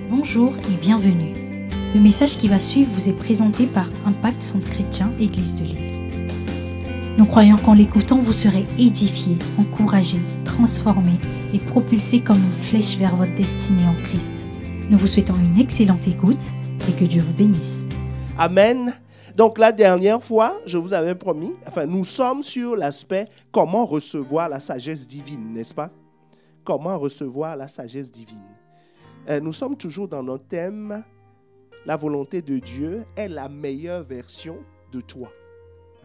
Bonjour et bienvenue. Le message qui va suivre vous est présenté par Impact Centre Chrétien Église de Lille. Nous croyons qu'en l'écoutant, vous serez édifiés, encouragés, transformés et propulsés comme une flèche vers votre destinée en Christ. Nous vous souhaitons une excellente écoute et que Dieu vous bénisse. Amen. Donc la dernière fois, je vous avais promis, nous sommes sur l'aspect comment recevoir la sagesse divine, n'est-ce pas? Comment recevoir la sagesse divine. Nous sommes toujours dans notre thème, la volonté de Dieu est la meilleure version de toi.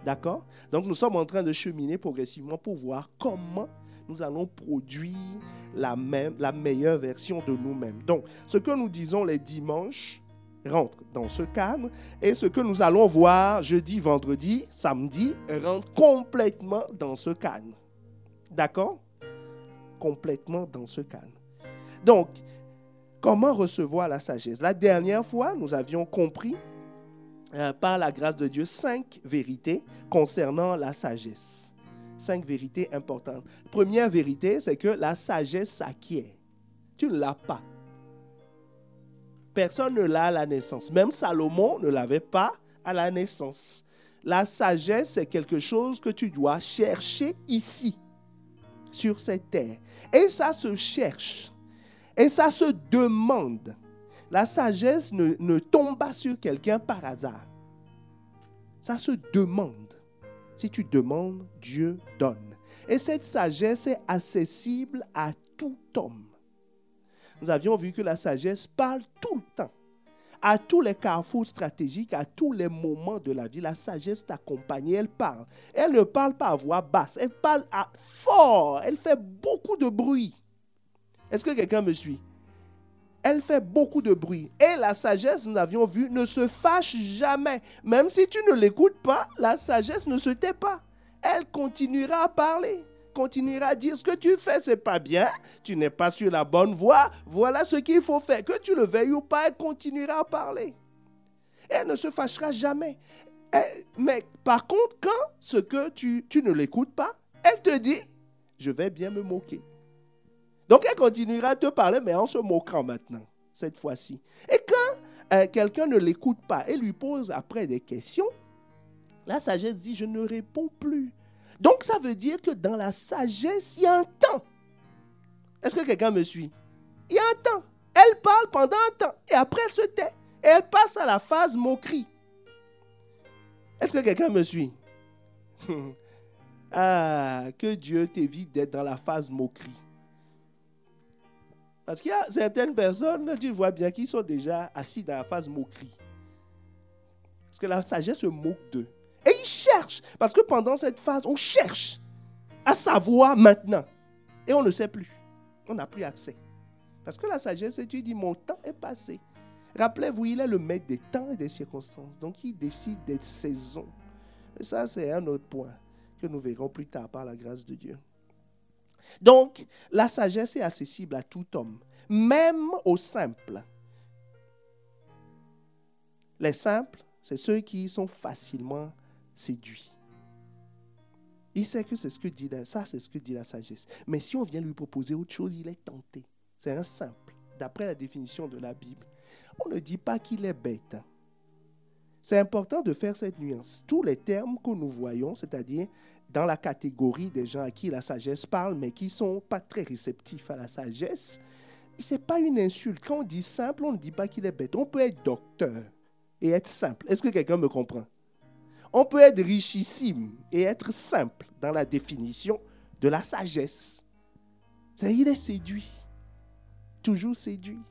D'accord? Donc nous sommes en train de cheminer progressivement pour voir comment nous allons produire la meilleure version de nous-mêmes. Donc ce que nous disons les dimanches rentre dans ce cadre et ce que nous allons voir jeudi, vendredi, samedi rentre complètement dans ce cadre. D'accord? Complètement dans ce cadre. Donc, comment recevoir la sagesse? La dernière fois, nous avions compris, par la grâce de Dieu, 5 vérités concernant la sagesse. 5 vérités importantes. Première vérité, c'est que la sagesse s'acquiert. Tu ne l'as pas. Personne ne l'a à la naissance. Même Salomon ne l'avait pas à la naissance. La sagesse, c'est quelque chose que tu dois chercher ici, sur cette terre. Et ça se cherche. Et ça se demande. La sagesse ne tombe pas sur quelqu'un par hasard. Ça se demande. Si tu demandes, Dieu donne. Et cette sagesse est accessible à tout homme. Nous avions vu que la sagesse parle tout le temps. À tous les carrefours stratégiques, à tous les moments de la vie, la sagesse t'accompagne, elle parle. Elle ne parle pas à voix basse, elle parle fort, elle fait beaucoup de bruit. Est-ce que quelqu'un me suit? Elle fait beaucoup de bruit. Et la sagesse, nous avions vu, ne se fâche jamais. Même si tu ne l'écoutes pas, la sagesse ne se tait pas. Elle continuera à parler, continuera à dire ce que tu fais, c'est pas bien, tu n'es pas sur la bonne voie, voilà ce qu'il faut faire. Que tu le veuilles ou pas, elle continuera à parler. Elle ne se fâchera jamais. Mais par contre, quand ce que tu ne l'écoutes pas, elle te dit, je vais bien me moquer. Donc, elle continuera à te parler, mais en se moquant maintenant, cette fois-ci. Et quand quelqu'un ne l'écoute pas et lui pose après des questions, la sagesse dit, je ne réponds plus. Donc, ça veut dire que dans la sagesse, il y a un temps. Est-ce que quelqu'un me suit? Il y a un temps. Elle parle pendant un temps et après, elle se tait. Et elle passe à la phase moquerie. Est-ce que quelqu'un me suit? Ah, que Dieu t'évite d'être dans la phase moquerie. Parce qu'il y a certaines personnes, tu vois bien, qui sont déjà assis dans la phase moquerie. Parce que la sagesse se moque d'eux. Et ils cherchent. Parce que pendant cette phase, on cherche à savoir maintenant. Et on ne sait plus. On n'a plus accès. Parce que la sagesse, tu dis, mon temps est passé. Rappelez-vous, il est le maître des temps et des circonstances. Donc, il décide des saisons. Et ça, c'est un autre point que nous verrons plus tard par la grâce de Dieu. Donc, la sagesse est accessible à tout homme, même aux simples. Les simples, c'est ceux qui sont facilement séduits. Il sait que c'est ce que dit la sagesse. Mais si on vient lui proposer autre chose, il est tenté. C'est un simple. D'après la définition de la Bible, on ne dit pas qu'il est bête. C'est important de faire cette nuance. Tous les termes que nous voyons, c'est-à-dire dans la catégorie des gens à qui la sagesse parle, mais qui ne sont pas très réceptifs à la sagesse, ce n'est pas une insulte. Quand on dit simple, on ne dit pas qu'il est bête. On peut être docteur et être simple. Est-ce que quelqu'un me comprend? On peut être richissime et être simple dans la définition de la sagesse. C'est-à-dire, il est séduit. Toujours séduit.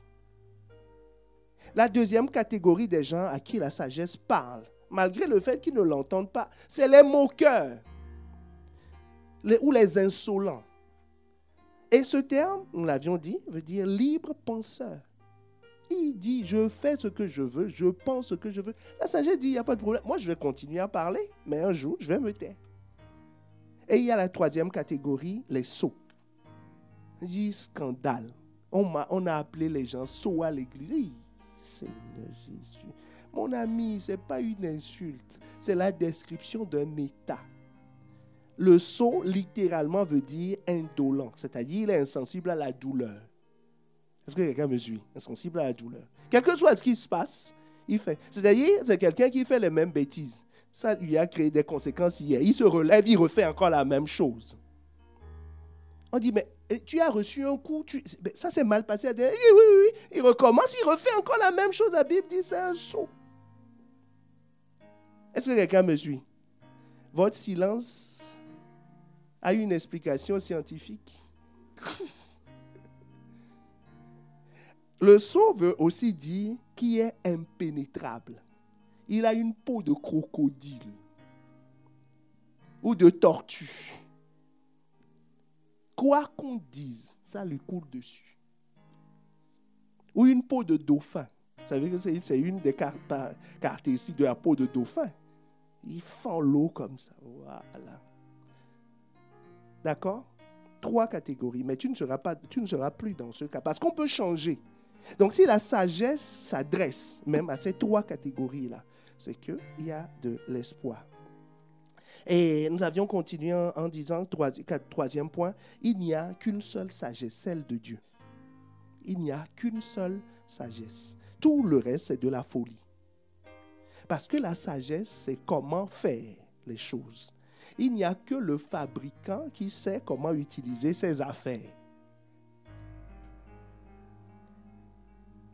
La deuxième catégorie des gens à qui la sagesse parle, malgré le fait qu'ils ne l'entendent pas, c'est les moqueurs ou les insolents. Et ce terme, nous l'avions dit, veut dire libre penseur. Il dit, je fais ce que je veux, je pense ce que je veux. La sagesse dit, il n'y a pas de problème. Moi, je vais continuer à parler, mais un jour, je vais me taire. Et il y a la troisième catégorie, les sots. Il dit, scandale. On a appelé les gens sots à l'église. Seigneur Jésus. Mon ami, ce n'est pas une insulte. C'est la description d'un état. Le sot, littéralement, veut dire indolent. C'est-à-dire, il est insensible à la douleur. Est-ce que quelqu'un me suit? Insensible à la douleur. Quel que soit ce qui se passe, il fait. C'est-à-dire, c'est quelqu'un qui fait les mêmes bêtises. Ça lui a créé des conséquences hier. Il se relève, il refait encore la même chose. On dit, mais tu as reçu un coup, ça s'est mal passé. Oui. Il recommence, il refait encore la même chose. La Bible dit, c'est un sot. Est-ce que quelqu'un me suit? Votre silence a une explication scientifique. Le sot veut aussi dire qui est impénétrable. Il a une peau de crocodile ou de tortue. Quoi qu'on dise, ça lui coule dessus. Ou une peau de dauphin. Vous savez que c'est une des caractéristiques de la peau de dauphin. Il fend l'eau comme ça. Voilà. D'accord? 3 catégories. Mais tu ne seras plus dans ce cas. Parce qu'on peut changer. Donc, si la sagesse s'adresse même à ces 3 catégories-là, c'est qu'il y a de l'espoir. Et nous avions continué en disant, troisième point, il n'y a qu'une seule sagesse, celle de Dieu. Il n'y a qu'une seule sagesse. Tout le reste, c'est de la folie. Parce que la sagesse, c'est comment faire les choses. Il n'y a que le fabricant qui sait comment utiliser ses affaires.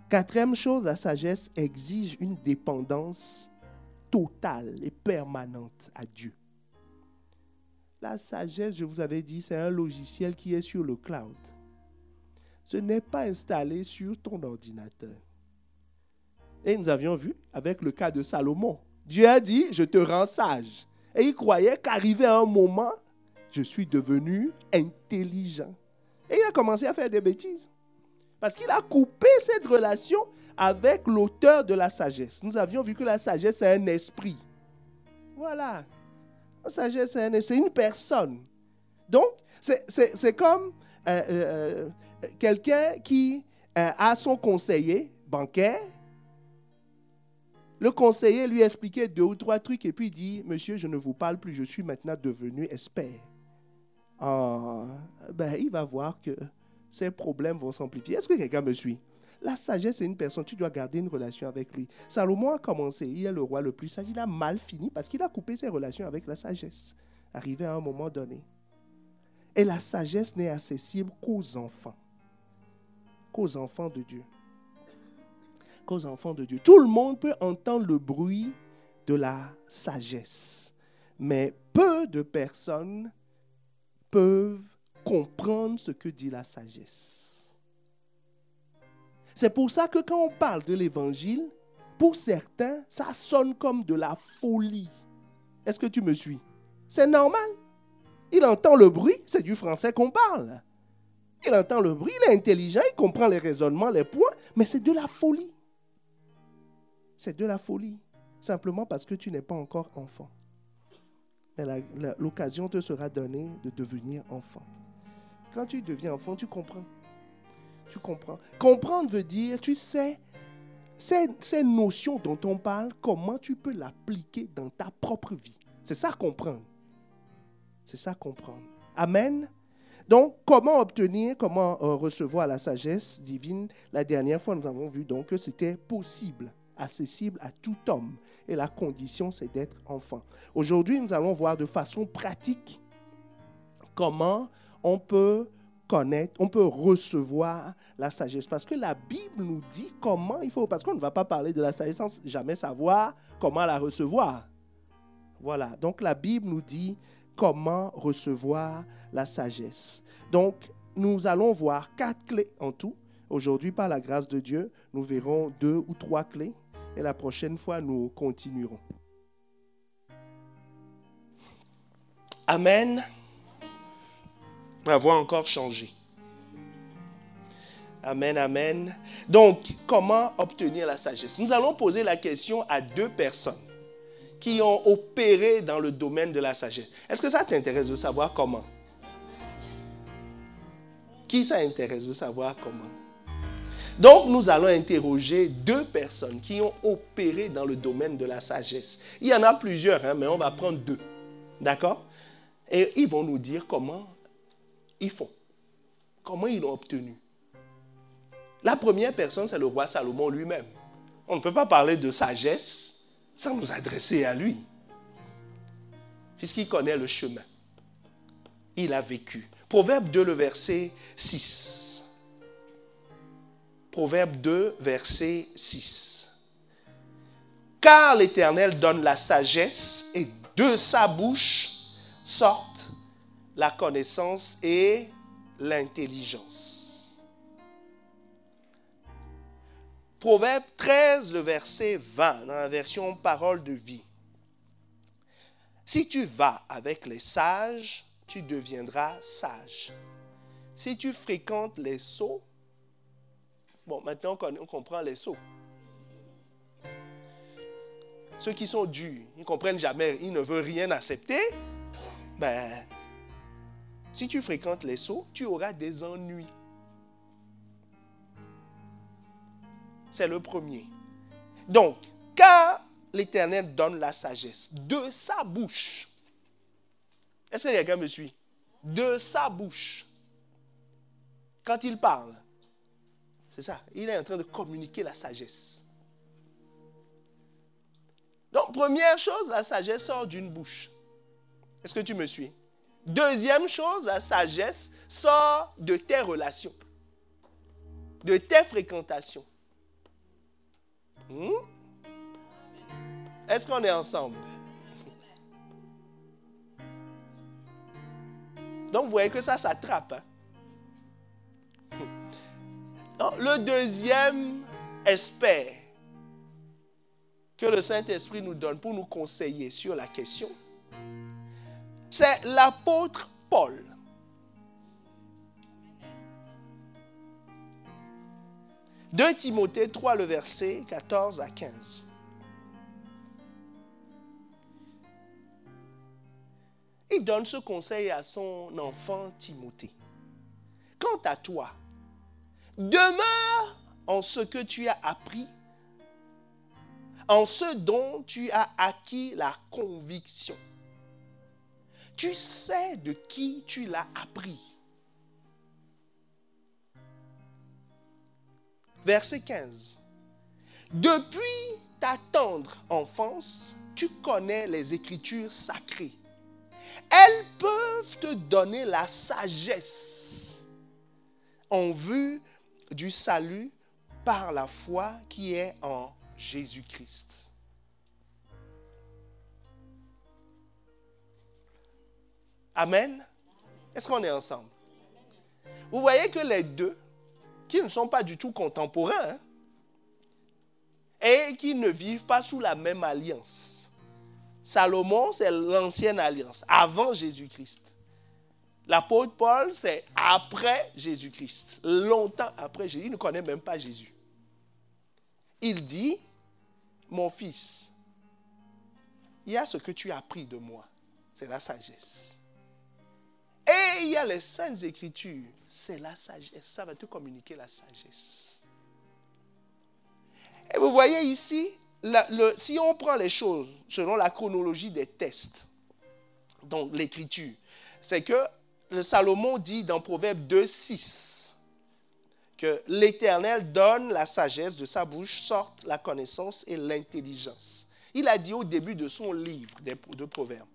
4e chose, la sagesse exige une dépendance totale et permanente à Dieu. La sagesse, je vous avais dit, c'est un logiciel qui est sur le cloud. Ce n'est pas installé sur ton ordinateur. Et nous avions vu avec le cas de Salomon. Dieu a dit, je te rends sage. Et il croyait qu'arrivé à un moment, je suis devenu intelligent. Et il a commencé à faire des bêtises. Parce qu'il a coupé cette relation avec l'auteur de la sagesse. Nous avions vu que la sagesse, c'est un esprit. Voilà. La sagesse, c'est une personne. Donc, c'est comme quelqu'un qui a son conseiller bancaire. Le conseiller lui expliquait 2 ou 3 trucs et puis il dit, monsieur, je ne vous parle plus, je suis maintenant devenu expert. Il va voir que ses problèmes vont s'amplifier. Est-ce que quelqu'un me suit? La sagesse, c'est une personne, tu dois garder une relation avec lui. Salomon a commencé, il est le roi le plus sage, il a mal fini parce qu'il a coupé ses relations avec la sagesse, arrivé à un moment donné. Et la sagesse n'est accessible qu'aux enfants de Dieu. Qu'aux enfants de Dieu. Tout le monde peut entendre le bruit de la sagesse, mais peu de personnes peuvent comprendre ce que dit la sagesse. C'est pour ça que quand on parle de l'évangile, pour certains, ça sonne comme de la folie. Est-ce que tu me suis? C'est normal. Il entend le bruit, c'est du français qu'on parle. Il entend le bruit, il est intelligent, il comprend les raisonnements, les points, mais c'est de la folie. C'est de la folie, simplement parce que tu n'es pas encore enfant. Mais l'occasion te sera donnée de devenir enfant. Quand tu deviens enfant, tu comprends. Tu comprends. Comprendre veut dire, tu sais, ces notions dont on parle, comment tu peux l'appliquer dans ta propre vie. C'est ça comprendre. C'est ça comprendre. Amen. Donc, comment obtenir, comment recevoir la sagesse divine? La dernière fois, nous avons vu donc que c'était possible, accessible à tout homme. Et la condition, c'est d'être enfant. Aujourd'hui, nous allons voir de façon pratique comment on peut connaître, on peut recevoir la sagesse. Parce que la Bible nous dit comment il faut, parce qu'on ne va pas parler de la sagesse sans jamais savoir comment la recevoir. Voilà, donc la Bible nous dit comment recevoir la sagesse. Donc, nous allons voir 4 clés en tout. Aujourd'hui, par la grâce de Dieu, nous verrons 2 ou 3 clés. Et la prochaine fois, nous continuerons. Amen. Ma voix a encore changé. Amen, amen. Donc, comment obtenir la sagesse? Nous allons poser la question à 2 personnes qui ont opéré dans le domaine de la sagesse. Est-ce que ça t'intéresse de savoir comment? Qui ça intéresse de savoir comment? Donc, nous allons interroger 2 personnes qui ont opéré dans le domaine de la sagesse. Il y en a plusieurs, mais on va prendre 2. D'accord? Et ils vont nous dire comment ils font. Comment ils l'ont obtenu. La première personne, c'est le roi Salomon lui-même. On ne peut pas parler de sagesse sans nous adresser à lui. Puisqu'il connaît le chemin. Il a vécu. Proverbe 2, le verset 6. Proverbe 2, verset 6. Car l'Éternel donne la sagesse et de sa bouche sortent la connaissance et l'intelligence. Proverbe 13, le verset 20, dans la version Parole de vie. Si tu vas avec les sages, tu deviendras sage. Si tu fréquentes les sots, bon, maintenant on comprend les sots. Ceux qui sont durs, ils ne comprennent jamais, ils ne veulent rien accepter. Ben, si tu fréquentes les sots, tu auras des ennuis. C'est le premier. Donc, car l'Éternel donne la sagesse de sa bouche. Est-ce que quelqu'un me suit? De sa bouche. Quand il parle, c'est ça, il est en train de communiquer la sagesse. Donc, première chose, la sagesse sort d'une bouche. Est-ce que tu me suis? Deuxième chose, la sagesse sort de tes relations, de tes fréquentations. Est-ce qu'on est ensemble? Donc, vous voyez que ça s'attrape. Le deuxième aspect que le Saint-Esprit nous donne pour nous conseiller sur la question, c'est l'apôtre Paul. De Timothée 3, le verset 14 à 15. Il donne ce conseil à son enfant Timothée. Quant à toi, demeure en ce que tu as appris, en ce dont tu as acquis la conviction. Tu sais de qui tu l'as appris. Verset 15. Depuis ta tendre enfance, tu connais les Écritures sacrées. Elles peuvent te donner la sagesse en vue du salut par la foi qui est en Jésus-Christ. Amen. Est-ce qu'on est ensemble? Vous voyez que les deux, qui ne sont pas du tout contemporains, et qui ne vivent pas sous la même alliance. Salomon, c'est l'ancienne alliance, avant Jésus-Christ. L'apôtre Paul, c'est après Jésus-Christ, longtemps après Jésus. Il ne connaît même pas Jésus. Il dit, mon fils, il y a ce que tu as appris de moi, c'est la sagesse. Et il y a les saintes écritures, c'est la sagesse. Ça va te communiquer la sagesse. Et vous voyez ici, si on prend les choses selon la chronologie des textes, donc l'écriture, c'est que le Salomon dit dans Proverbe 2, 6, que l'Éternel donne la sagesse de sa bouche, sortent la connaissance et l'intelligence. Il a dit au début de son livre de Proverbes.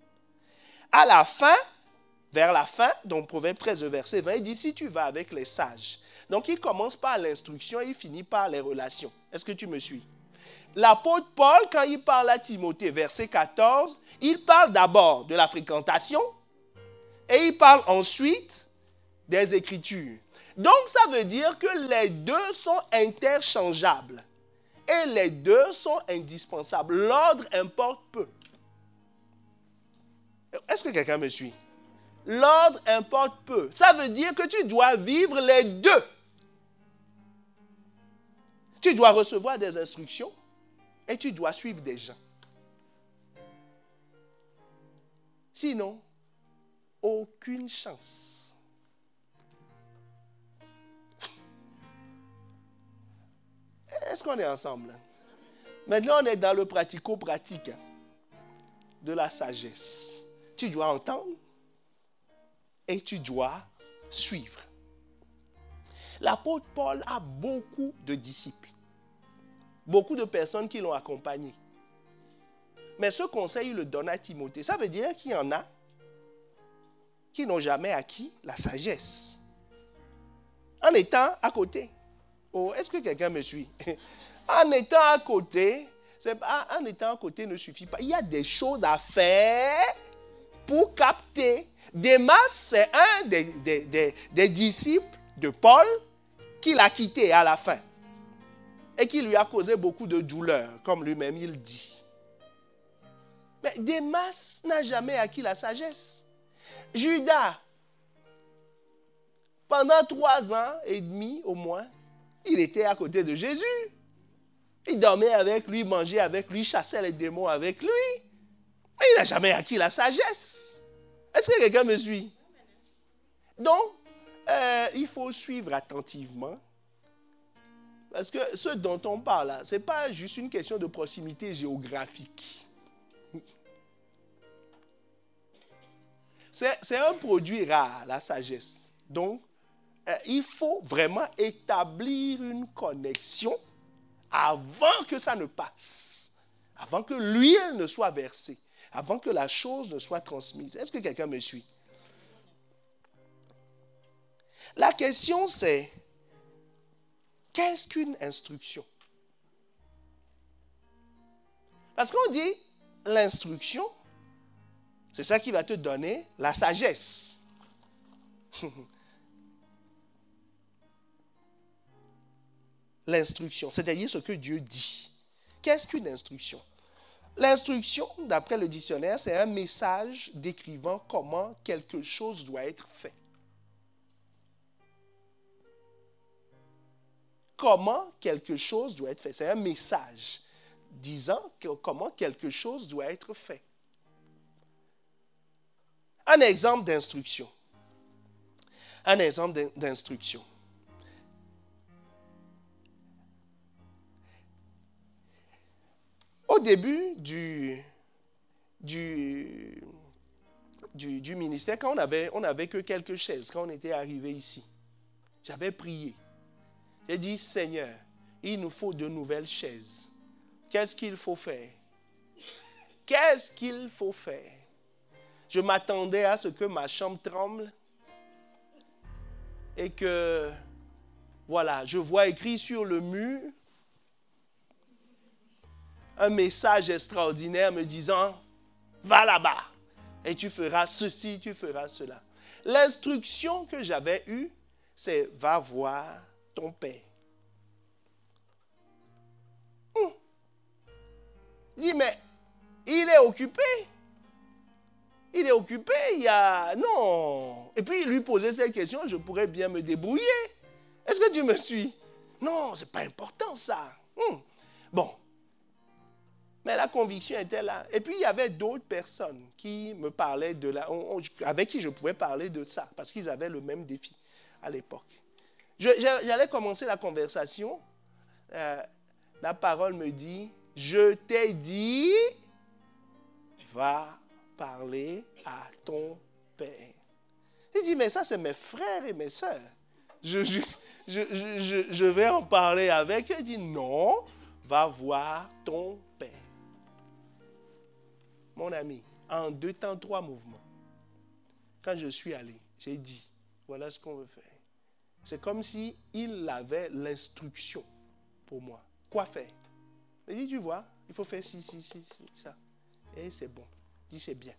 À la fin, vers la fin, donc Proverbe 13, verset 20, il dit, si tu vas avec les sages. Donc il commence par l'instruction et il finit par les relations. Est-ce que tu me suis? L'apôtre Paul, quand il parle à Timothée, verset 14, il parle d'abord de la fréquentation et il parle ensuite des Écritures. Donc ça veut dire que les deux sont interchangeables et les deux sont indispensables. L'ordre importe peu. Est-ce que quelqu'un me suit? L'ordre importe peu. Ça veut dire que tu dois vivre les deux. Tu dois recevoir des instructions et tu dois suivre des gens. Sinon, aucune chance. Est-ce qu'on est ensemble? Maintenant, on est dans le pratico-pratique de la sagesse. Tu dois entendre et tu dois suivre. L'apôtre Paul a beaucoup de disciples. Beaucoup de personnes qui l'ont accompagné. Mais ce conseil, il le donne à Timothée. Ça veut dire qu'il y en a qui n'ont jamais acquis la sagesse. En étant à côté. Oh, est-ce que quelqu'un me suit? En étant à côté, en étant à côté ne suffit pas. Il y a des choses à faire pour capter. Démas, c'est un des disciples de Paul qui l'a quitté à la fin. Et qui lui a causé beaucoup de douleur, comme lui-même il dit. Mais Démas n'a jamais acquis la sagesse. Judas, pendant 3 ans et demi au moins, il était à côté de Jésus. Il dormait avec lui, mangeait avec lui, chassait les démons avec lui. Mais il n'a jamais acquis la sagesse. Est-ce que quelqu'un me suit? Donc, il faut suivre attentivement. Parce que ce dont on parle là, ce n'est pas juste une question de proximité géographique. C'est un produit rare, la sagesse. Donc, il faut vraiment établir une connexion avant que ça ne passe, avant que l'huile ne soit versée, avant que la chose ne soit transmise. Est-ce que quelqu'un me suit? La question c'est, qu'est-ce qu'une instruction? Parce qu'on dit l'instruction, c'est ça qui va te donner la sagesse. L'instruction, c'est-à-dire ce que Dieu dit. Qu'est-ce qu'une instruction? L'instruction, d'après le dictionnaire, c'est un message décrivant comment quelque chose doit être fait. Comment quelque chose doit être fait. C'est un message disant comment quelque chose doit être fait. Un exemple d'instruction. Un exemple d'instruction. Au début du ministère, quand on n'avait que quelques chaises, quand on était arrivé ici, j'avais prié. J'ai dit, Seigneur, il nous faut de nouvelles chaises. Qu'est-ce qu'il faut faire? Qu'est-ce qu'il faut faire? Je m'attendais à ce que ma chambre tremble et que, voilà, je vois écrit sur le mur un message extraordinaire me disant, va là-bas et tu feras ceci, tu feras cela. L'instruction que j'avais eue, c'est va voir ton père. Je dis, mais il est occupé. Il est occupé, il y a... Non. Et puis, lui poser ces questions, je pourrais bien me débrouiller. Est-ce que tu me suis? Non, ce n'est pas important, ça. Bon. Mais la conviction était là. Et puis, il y avait d'autres personnes qui me parlaient de la... avec qui je pouvais parler de ça, parce qu'ils avaient le même défi à l'époque. J'allais commencer la conversation. La parole me dit, je t'ai dit, va parler à ton père. Il dit, mais ça, c'est mes frères et mes sœurs. Je vais en parler avec eux. Il dit, non, va voir ton père. Mon ami, en 2 temps, 3 mouvements, quand je suis allé, j'ai dit, voilà ce qu'on veut faire. C'est comme s'il avait l'instruction pour moi. Quoi faire? Il dit, tu vois, il faut faire ci, ça. Et c'est bon. Il dit, c'est bien.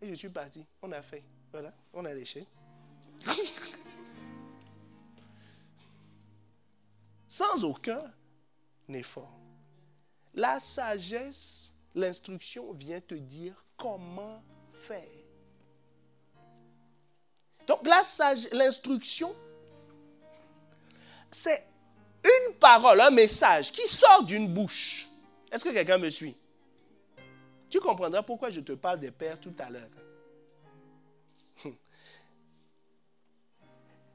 Et je suis parti. On a fait. Voilà, on a léché. Sans aucun effort. La sagesse, l'instruction vient te dire comment faire. Donc l'instruction, c'est une parole, un message qui sort d'une bouche. Est-ce que quelqu'un me suit? Tu comprendras pourquoi je te parle des pères tout à l'heure.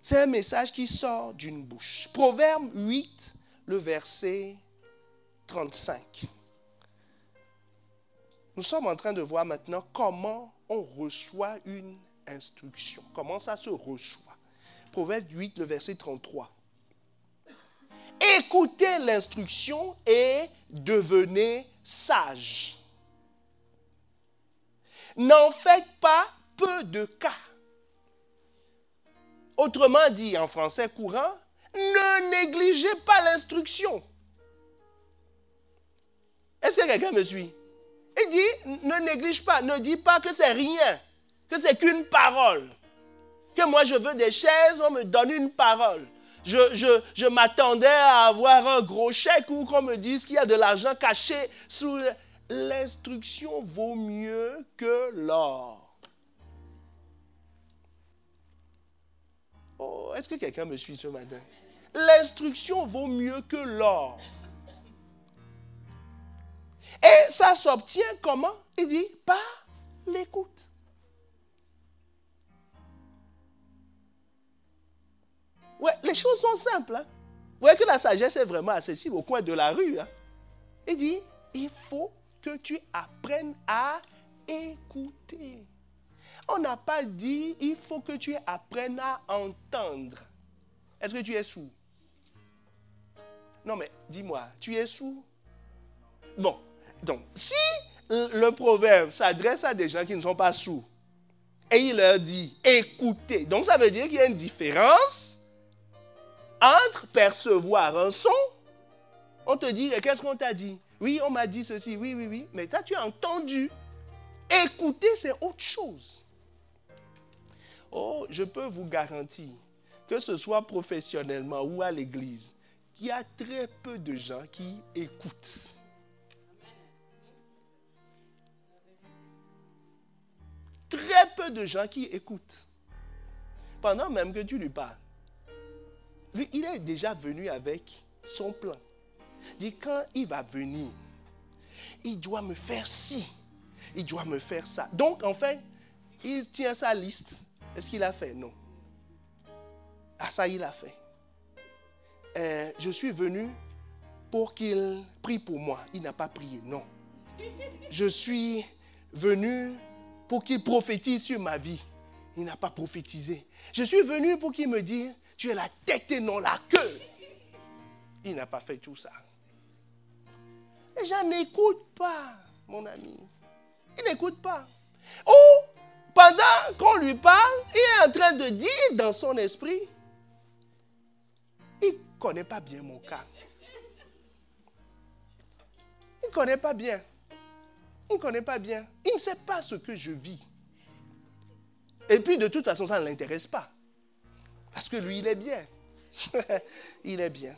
C'est un message qui sort d'une bouche. Proverbe 8, le verset 35. Nous sommes en train de voir maintenant comment on reçoit une instruction. Comment ça se reçoit. Proverbe 8, le verset 33. Écoutez l'instruction et devenez sages. N'en faites pas peu de cas. Autrement dit, en français courant, ne négligez pas l'instruction. Est-ce que quelqu'un me suit? Il dit, ne néglige pas, ne dis pas que c'est rien, que c'est qu'une parole. Que moi je veux des chaises, on me donne une parole. Je m'attendais à avoir un gros chèque ou qu'on me dise qu'il y a de l'argent caché sous... L'instruction vaut mieux que l'or. Oh, est-ce que quelqu'un me suit ce matin? L'instruction vaut mieux que l'or. Et ça s'obtient comment? Il dit, par l'écoute. Ouais, les choses sont simples. Hein? Vous voyez que la sagesse est vraiment accessible au coin de la rue. Hein? Il dit, il faut que tu apprennes à écouter. On n'a pas dit, il faut que tu apprennes à entendre. Est-ce que tu es sourd? Non, mais dis-moi, tu es sourd? Bon, donc, si le proverbe s'adresse à des gens qui ne sont pas sourds, et il leur dit, écoutez, donc ça veut dire qu'il y a une différence entre percevoir un son, on te dit, qu'est-ce qu'on t'a dit? Oui, on m'a dit ceci, oui, mais toi tu as entendu. Écouter, c'est autre chose. Oh, je peux vous garantir, que ce soit professionnellement ou à l'église, qu'il y a très peu de gens qui écoutent. Très peu de gens qui écoutent. Pendant même que tu lui parles. Lui, il est déjà venu avec son plan. Il dit, quand il va venir, il doit me faire ci, il doit me faire ça. Donc, en fait, il tient sa liste. Est-ce qu'il a fait? Non. Ah, ça, il a fait. Je suis venu pour qu'il prie pour moi. Il n'a pas prié, non. Je suis venu pour qu'il prophétise sur ma vie. Il n'a pas prophétisé. Je suis venu pour qu'il me dise, tu es la tête et non la queue. Il n'a pas fait tout ça. Les gens n'écoutent pas, mon ami. Ils n'écoutent pas. Ou, pendant qu'on lui parle, il est en train de dire dans son esprit, il ne connaît pas bien mon cas. Il ne connaît pas bien. Il ne connaît pas bien. Il ne sait pas ce que je vis. Et puis, de toute façon, ça ne l'intéresse pas. Parce que lui, il est bien. Il est bien.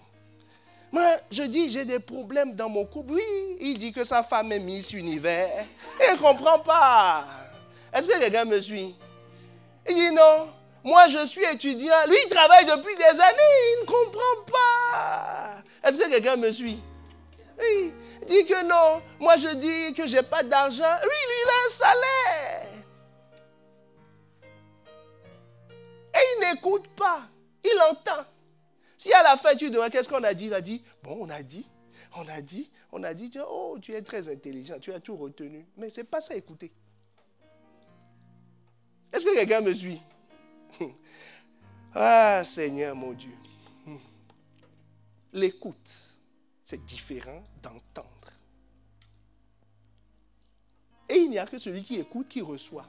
Moi, je dis, j'ai des problèmes dans mon couple. Oui, il dit que sa femme est Miss Univers. Il ne comprend pas. Est-ce que quelqu'un me suit? Il dit non. Moi, je suis étudiant. Lui, il travaille depuis des années. Il ne comprend pas. Est-ce que quelqu'un me suit? Oui. Il dit que non. Moi, je dis que je n'ai pas d'argent. Lui, il a un salaire. Et il n'écoute pas. Il entend. Si à la fin tu demandes qu'est-ce qu'on a dit, il va dire, bon, on a dit, oh, tu es très intelligent, tu as tout retenu. Mais ce n'est pas ça, écouter. Est-ce que quelqu'un me suit? Ah, Seigneur mon Dieu. L'écoute, c'est différent d'entendre. Et il n'y a que celui qui écoute qui reçoit.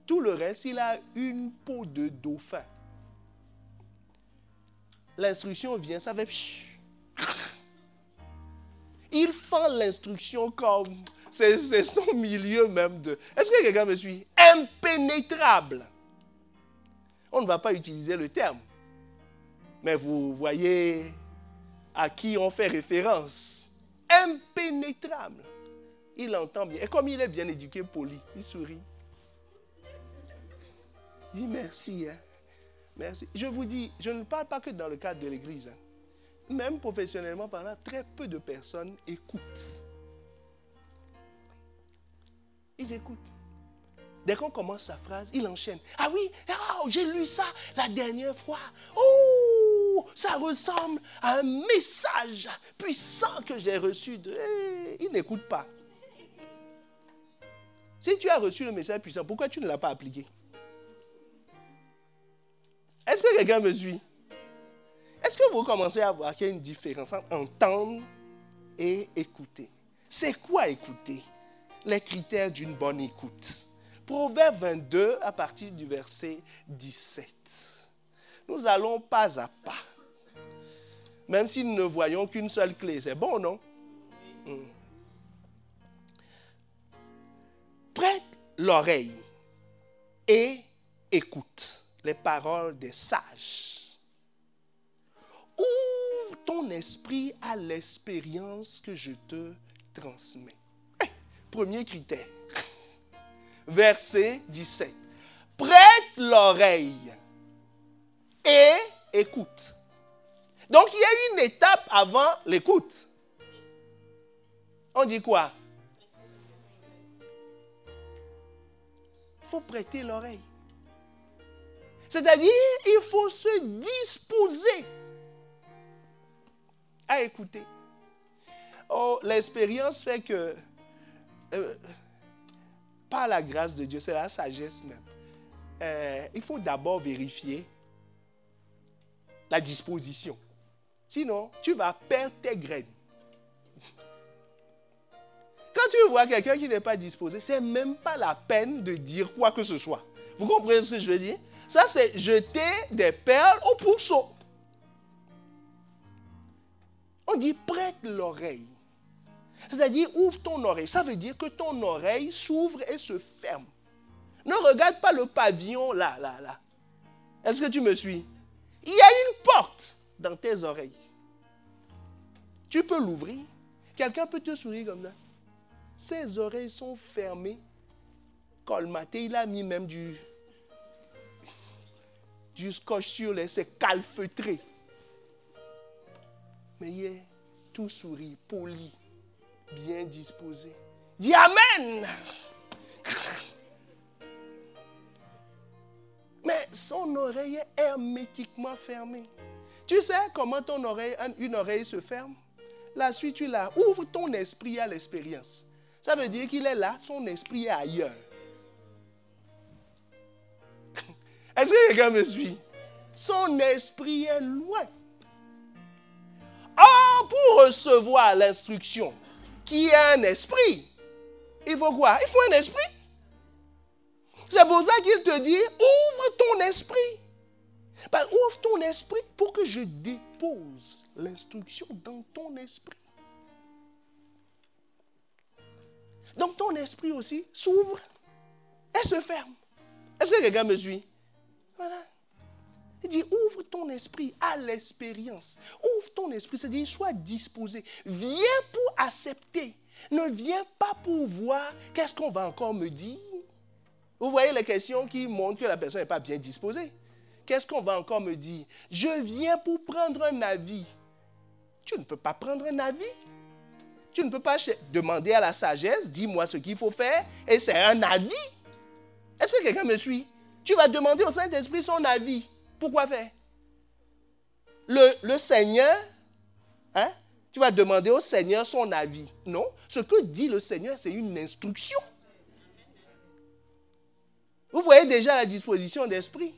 Tout le reste, il a une peau de dauphin. L'instruction vient, ça fait... Il fend l'instruction comme... C'est son milieu même de... Est-ce que quelqu'un me suit? Impénétrable. On ne va pas utiliser le terme. Mais vous voyez à qui on fait référence. Impénétrable. Il entend bien. Et comme il est bien éduqué, poli, il sourit. Il dit merci, hein. Merci. Je vous dis, je ne parle pas que dans le cadre de l'église. Hein. Même professionnellement parlant, très peu de personnes écoutent. Ils écoutent. Dès qu'on commence sa phrase, il enchaîne. Ah oui, oh, j'ai lu ça la dernière fois. Oh, ça ressemble à un message puissant que j'ai reçu. Il n'écoute pas. Si tu as reçu le message puissant, pourquoi tu ne l'as pas appliqué? Est-ce que quelqu'un me suit? Est-ce que vous commencez à voir qu'il y a une différence entre entendre et écouter? C'est quoi écouter? Les critères d'une bonne écoute. Proverbe 22 à partir du verset 17. Nous allons pas à pas. Même si nous ne voyons qu'une seule clé. C'est bon, non? Prête l'oreille et écoute les paroles des sages. Ouvre ton esprit à l'expérience que je te transmets. Premier critère. Verset 17. Prête l'oreille et écoute. Donc, il y a une étape avant l'écoute. On dit quoi? Il faut prêter l'oreille. C'est-à-dire, il faut se disposer à écouter. Oh, l'expérience fait que, par la grâce de Dieu, c'est la sagesse même. Il faut d'abord vérifier la disposition. Sinon, tu vas perdre tes graines. Quand tu vois quelqu'un qui n'est pas disposé, ce n'est même pas la peine de dire quoi que ce soit. Vous comprenez ce que je veux dire? Ça, c'est jeter des perles au pourceau. On dit prête l'oreille. C'est-à-dire ouvre ton oreille. Ça veut dire que ton oreille s'ouvre et se ferme. Ne regarde pas le pavillon là. Est-ce que tu me suis? Il y a une porte dans tes oreilles. Tu peux l'ouvrir. Quelqu'un peut te sourire comme ça. Ses oreilles sont fermées, colmatées. Il a mis même du scotch sur les... C'est calfeutré. Mais il est tout souri, poli, bien disposé. Dis Amen. Mais son oreille est hermétiquement fermée. Tu sais comment une oreille se ferme? La suite, tu la ouvres ton esprit à l'expérience. Ça veut dire qu'il est là, son esprit est ailleurs. Est-ce que quelqu'un me suit? Son esprit est loin. Or, pour recevoir l'instruction qui est un esprit, il faut quoi? Il faut un esprit. C'est pour ça qu'il te dit, ouvre ton esprit. Ben, ouvre ton esprit pour que je dépose l'instruction dans ton esprit. Donc ton esprit aussi s'ouvre et se ferme. Est-ce que quelqu'un me suit? Voilà. Il dit, ouvre ton esprit à l'expérience. Ouvre ton esprit, c'est-à-dire, sois disposé. Viens pour accepter. Ne viens pas pour voir qu'est-ce qu'on va encore me dire. Vous voyez les questions qui montrent que la personne n'est pas bien disposée. Qu'est-ce qu'on va encore me dire? Je viens pour prendre un avis. Tu ne peux pas prendre un avis. Tu ne peux pas demander à la sagesse, dis-moi ce qu'il faut faire, et c'est un avis. Est-ce que quelqu'un me suit? Tu vas demander au Saint-Esprit son avis. Pourquoi faire? Le Seigneur, hein? Tu vas demander au Seigneur son avis. Non, ce que dit le Seigneur, c'est une instruction. Vous voyez déjà la disposition d'esprit.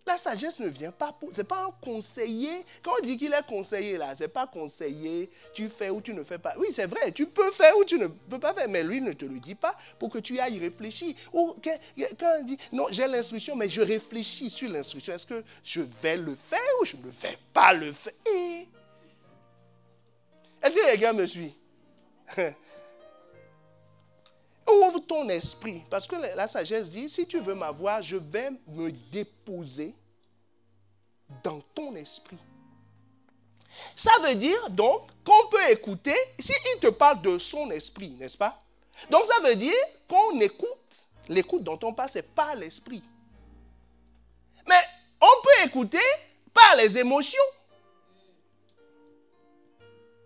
La sagesse ne vient pas pour... Ce n'est pas un conseiller. Quand on dit qu'il est conseiller là, ce n'est pas conseiller, tu fais ou tu ne fais pas. Oui, c'est vrai, tu peux faire ou tu ne peux pas faire, mais lui ne te le dit pas pour que tu ailles réfléchir. Ou quand on dit, non, j'ai l'instruction, mais je réfléchis sur l'instruction. Est-ce que je vais le faire ou je ne vais pas le faire? Est-ce que les gars me suivent? Ouvre ton esprit. Parce que la sagesse dit, si tu veux m'avoir, je vais me déposer dans ton esprit. Ça veut dire donc qu'on peut écouter, s'il te parle de son esprit, n'est-ce pas? Donc ça veut dire qu'on écoute. L'écoute dont on parle, c'est par l'esprit. Mais on peut écouter par les émotions.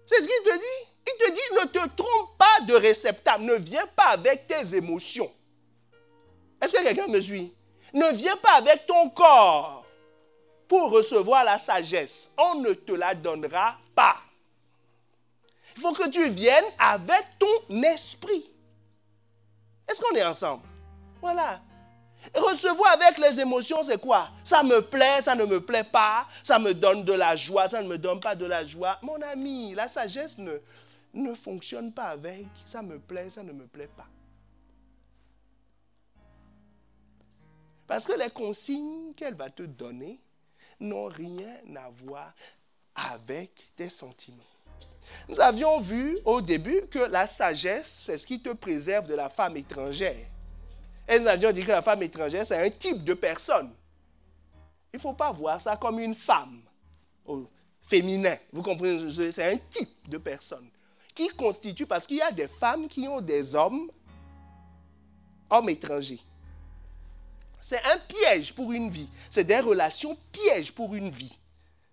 C'est ce qu'il te dit. Il te dit, ne te trompe pas de réceptacle. Ne viens pas avec tes émotions. Est-ce que quelqu'un me suit? Ne viens pas avec ton corps pour recevoir la sagesse. On ne te la donnera pas. Il faut que tu viennes avec ton esprit. Est-ce qu'on est ensemble? Voilà. Recevoir avec les émotions, c'est quoi? Ça me plaît, ça ne me plaît pas, ça me donne de la joie, ça ne me donne pas de la joie. Mon ami, la sagesse ne fonctionne pas avec ça me plaît, ça ne me plaît pas. Parce que les consignes qu'elle va te donner n'ont rien à voir avec tes sentiments. Nous avions vu au début que la sagesse, c'est ce qui te préserve de la femme étrangère. Et nous avions dit que la femme étrangère, c'est un type de personne. Il ne faut pas voir ça comme une femme féminin. Vous comprenez? C'est un type de personne qui constitue, parce qu'il y a des femmes qui ont des hommes étrangers. C'est un piège pour une vie. C'est des relations pièges pour une vie.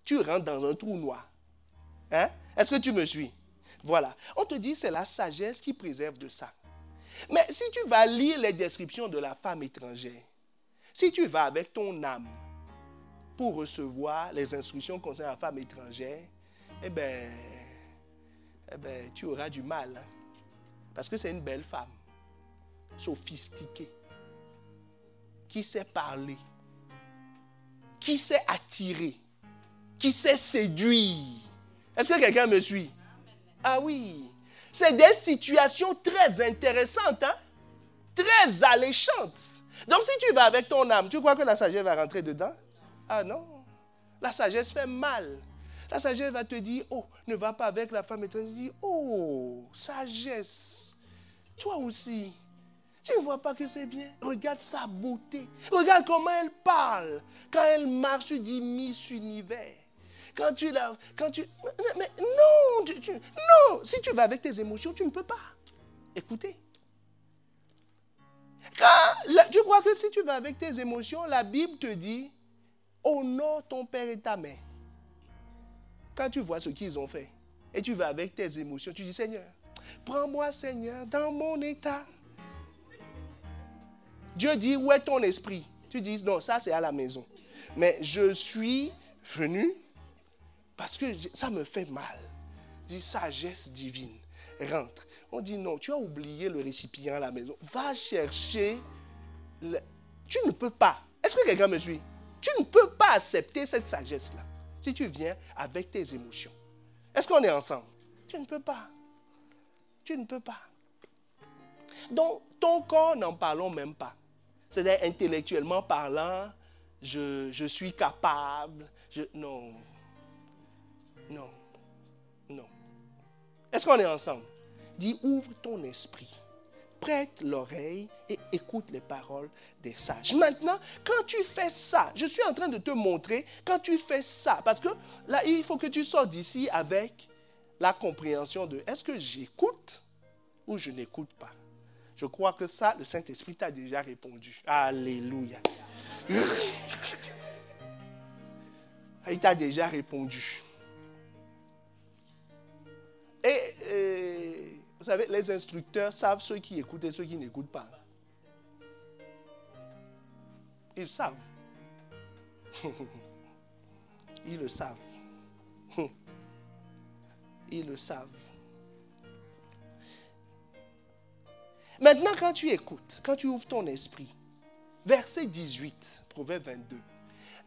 Tu rentres dans un trou noir. Hein? Est-ce que tu me suis? Voilà. On te dit c'est la sagesse qui préserve de ça. Mais si tu vas lire les descriptions de la femme étrangère, si tu vas avec ton âme pour recevoir les instructions concernant la femme étrangère, eh bien, tu auras du mal. Hein? Parce que c'est une belle femme, sophistiquée, qui sait parler, qui sait attirer, qui sait séduire. Est-ce que quelqu'un me suit? Ah oui. C'est des situations très intéressantes, hein? Très alléchantes. Donc si tu vas avec ton âme, tu crois que la sagesse va rentrer dedans? Ah non. La sagesse fait mal. La sagesse va te dire, oh, ne va pas avec la femme étrangère. Dit, oh, sagesse. Toi aussi. Tu ne vois pas que c'est bien? Regarde sa beauté. Regarde comment elle parle. Quand elle marche, tu dis Miss Univers. Mais non, non. Si tu vas avec tes émotions, tu ne peux pas. Écoutez. Tu crois que si tu vas avec tes émotions, la Bible te dit, honore ton père et ta mère. Quand tu vois ce qu'ils ont fait, et tu vas avec tes émotions, tu dis, Seigneur, prends-moi, Seigneur, dans mon état. Dieu dit, où est ton esprit? Tu dis, non, ça c'est à la maison. Mais je suis venu parce que ça me fait mal. Dis, sagesse divine, rentre. On dit, non, tu as oublié le récipient à la maison. Va chercher. Tu ne peux pas. Est-ce que quelqu'un me suit? Tu ne peux pas accepter cette sagesse-là si tu viens avec tes émotions. Est-ce qu'on est ensemble? Tu ne peux pas. Tu ne peux pas. Donc, ton corps, n'en parlons même pas. C'est-à-dire, intellectuellement parlant, je suis capable. Non. Non. Non. Est-ce qu'on est ensemble? Dis, ouvre ton esprit. Prête l'oreille et écoute les paroles des sages. Maintenant, quand tu fais ça, je suis en train de te montrer, quand tu fais ça, parce que là, il faut que tu sortes d'ici avec la compréhension de est-ce que j'écoute ou je n'écoute pas? Je crois que ça, le Saint-Esprit t'a déjà répondu. Alléluia. Il t'a déjà répondu. Et vous savez, les instructeurs savent ceux qui écoutent et ceux qui n'écoutent pas. Ils savent. Ils le savent. Ils le savent. Maintenant, quand tu écoutes, quand tu ouvres ton esprit, verset 18, Proverbe 22,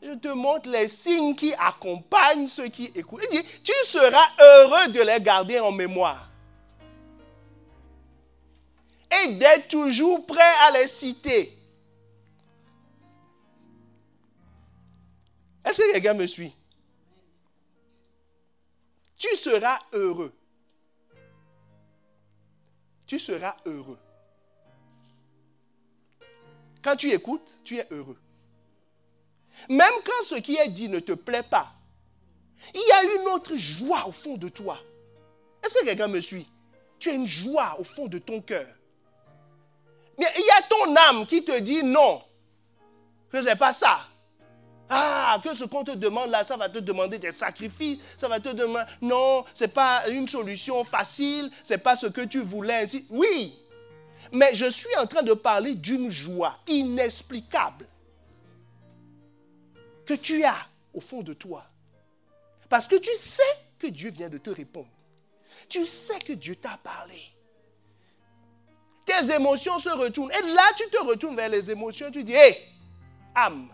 je te montre les signes qui accompagnent ceux qui écoutent. Il dit, tu seras heureux de les garder en mémoire. Et d'être toujours prêt à les citer. Est-ce que quelqu'un me suit? Tu seras heureux. Tu seras heureux. Quand tu écoutes, tu es heureux. Même quand ce qui est dit ne te plaît pas, il y a une autre joie au fond de toi. Est-ce que quelqu'un me suit? Tu as une joie au fond de ton cœur. Mais il y a ton âme qui te dit non, que ce n'est pas ça. Ah, que ce qu'on te demande là, ça va te demander des sacrifices, ça va te demander... Non, ce n'est pas une solution facile, ce n'est pas ce que tu voulais. Ainsi. Oui, mais je suis en train de parler d'une joie inexplicable que tu as au fond de toi. Parce que tu sais que Dieu vient de te répondre. Tu sais que Dieu t'a parlé. tes émotions se retournent. Et là, tu te retournes vers les émotions, tu dis, hé, âme,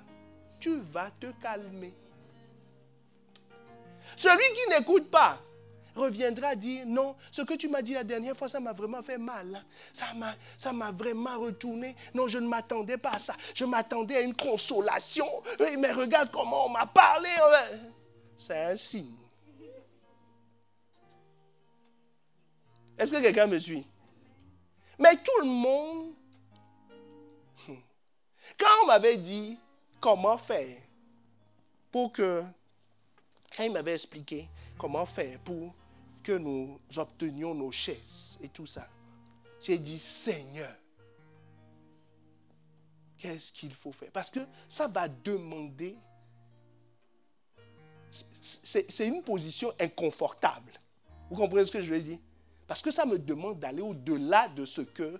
tu vas te calmer. Celui qui n'écoute pas reviendra dire, non, ce que tu m'as dit la dernière fois, ça m'a vraiment fait mal. Ça m'a vraiment retourné. Non, je ne m'attendais pas à ça. Je m'attendais à une consolation. Mais regarde comment on m'a parlé. C'est un signe. Est-ce que quelqu'un me suit? Mais tout le monde, quand on m'avait dit comment faire pour que, quand il m'avait expliqué comment faire pour que nous obtenions nos chaises et tout ça, j'ai dit, Seigneur, qu'est-ce qu'il faut faire? Parce que ça va demander, c'est une position inconfortable. Vous comprenez ce que je veux dire? Parce que ça me demande d'aller au-delà de ce que...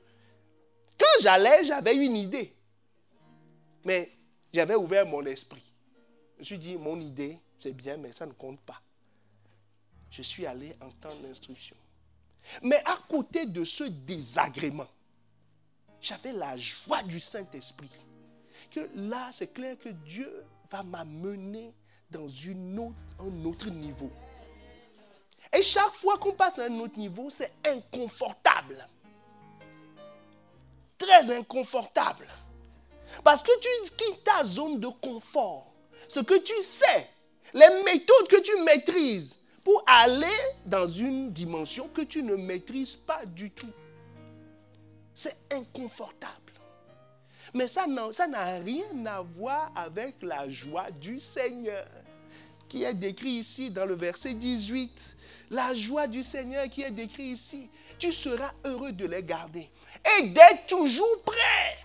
Quand j'allais, j'avais une idée. Mais j'avais ouvert mon esprit. Je me suis dit, mon idée, c'est bien, mais ça ne compte pas. Je suis allé entendre l'instruction. Mais à côté de ce désagrément, j'avais la joie du Saint-Esprit. Que là, c'est clair que Dieu va m'amener dans un autre niveau. Et chaque fois qu'on passe à un autre niveau, c'est inconfortable. Très inconfortable. Parce que tu quittes ta zone de confort. Ce que tu sais, les méthodes que tu maîtrises pour aller dans une dimension que tu ne maîtrises pas du tout. C'est inconfortable. Mais ça n'a rien à voir avec la joie du Seigneur qui est décrit ici dans le verset 18. La joie du Seigneur qui est décrit ici. Tu seras heureux de les garder et d'être toujours prêt.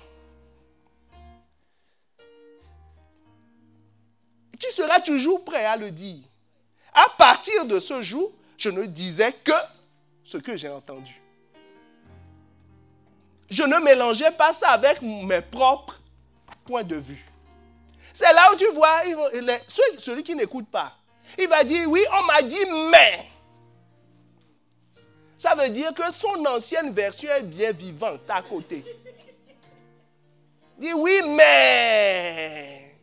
Tu seras toujours prêt à le dire. À partir de ce jour, je ne disais que ce que j'ai entendu. Je ne mélangeais pas ça avec mes propres points de vue. C'est là où tu vois, celui qui n'écoute pas, il va dire, oui, on m'a dit, mais. Ça veut dire que son ancienne version est bien vivante à côté. Il dit, oui, mais.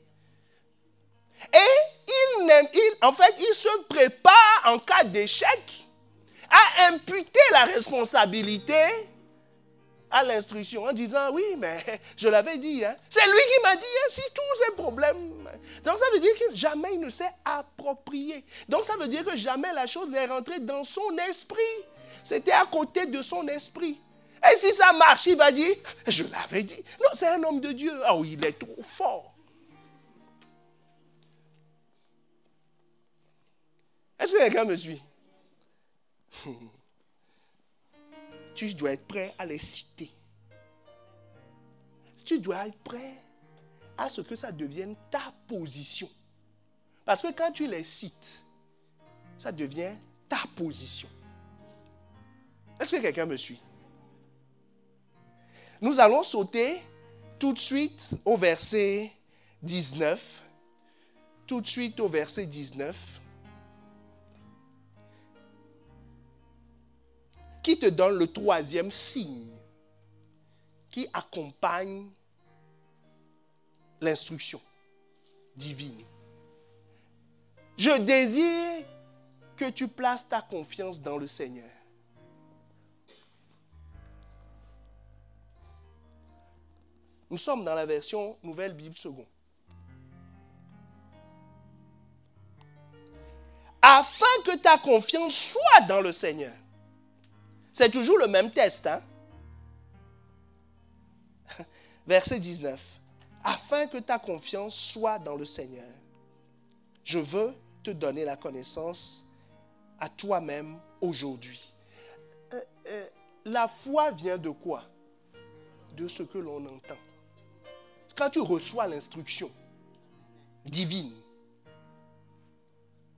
Et en fait, il se prépare en cas d'échec à imputer la responsabilité à l'instruction en disant, oui, mais je l'avais dit, hein. C'est lui qui m'a dit, hein, si tous ces problèmes. Donc ça veut dire que jamais il ne s'est approprié. Donc ça veut dire que jamais la chose n'est rentrée dans son esprit. C'était à côté de son esprit. Et si ça marche, il va dire, je l'avais dit. Non, c'est un homme de Dieu. Oh, il est trop fort. Est-ce que quelqu'un me suit? Tu dois être prêt à les citer. Tu dois être prêt à ce que ça devienne ta position. Parce que quand tu les cites, ça devient ta position. Est-ce que quelqu'un me suit? Nous allons sauter tout de suite au verset 19. Tout de suite au verset 19. Qui te donne le troisième signe qui accompagne l'instruction divine. Je désire que tu places ta confiance dans le Seigneur. Nous sommes dans la version Nouvelle Bible Seconde. Afin que ta confiance soit dans le Seigneur. C'est toujours le même test, hein? Verset 19. Afin que ta confiance soit dans le Seigneur, je veux te donner la connaissance à toi-même aujourd'hui. La foi vient de quoi? De ce que l'on entend. Quand tu reçois l'instruction divine,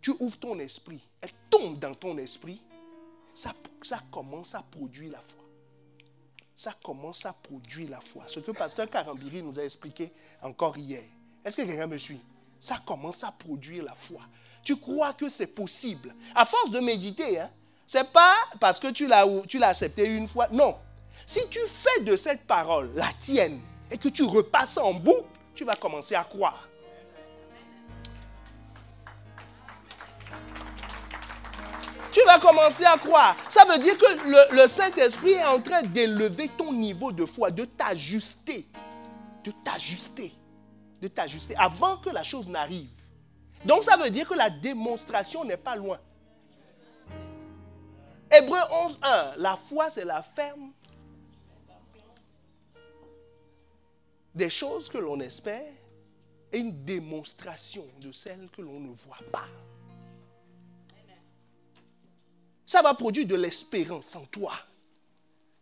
tu ouvres ton esprit, elle tombe dans ton esprit, ça commence à produire la foi. Ça commence à produire la foi. Ce que Pasteur Karambiri nous a expliqué encore hier. Est-ce que quelqu'un me suit? Ça commence à produire la foi. Tu crois que c'est possible. À force de méditer, hein, c'est pas parce que tu l'as accepté une fois. Non. Si tu fais de cette parole la tienne et que tu repasses en boucle, tu vas commencer à croire. Tu vas commencer à croire. Ça veut dire que le Saint-Esprit est en train d'élever ton niveau de foi, de t'ajuster. De t'ajuster. De t'ajuster avant que la chose n'arrive. Donc ça veut dire que la démonstration n'est pas loin. Hébreux 11:1, la foi c'est la ferme des choses que l'on espère et une démonstration de celles que l'on ne voit pas. Ça va produire de l'espérance en toi.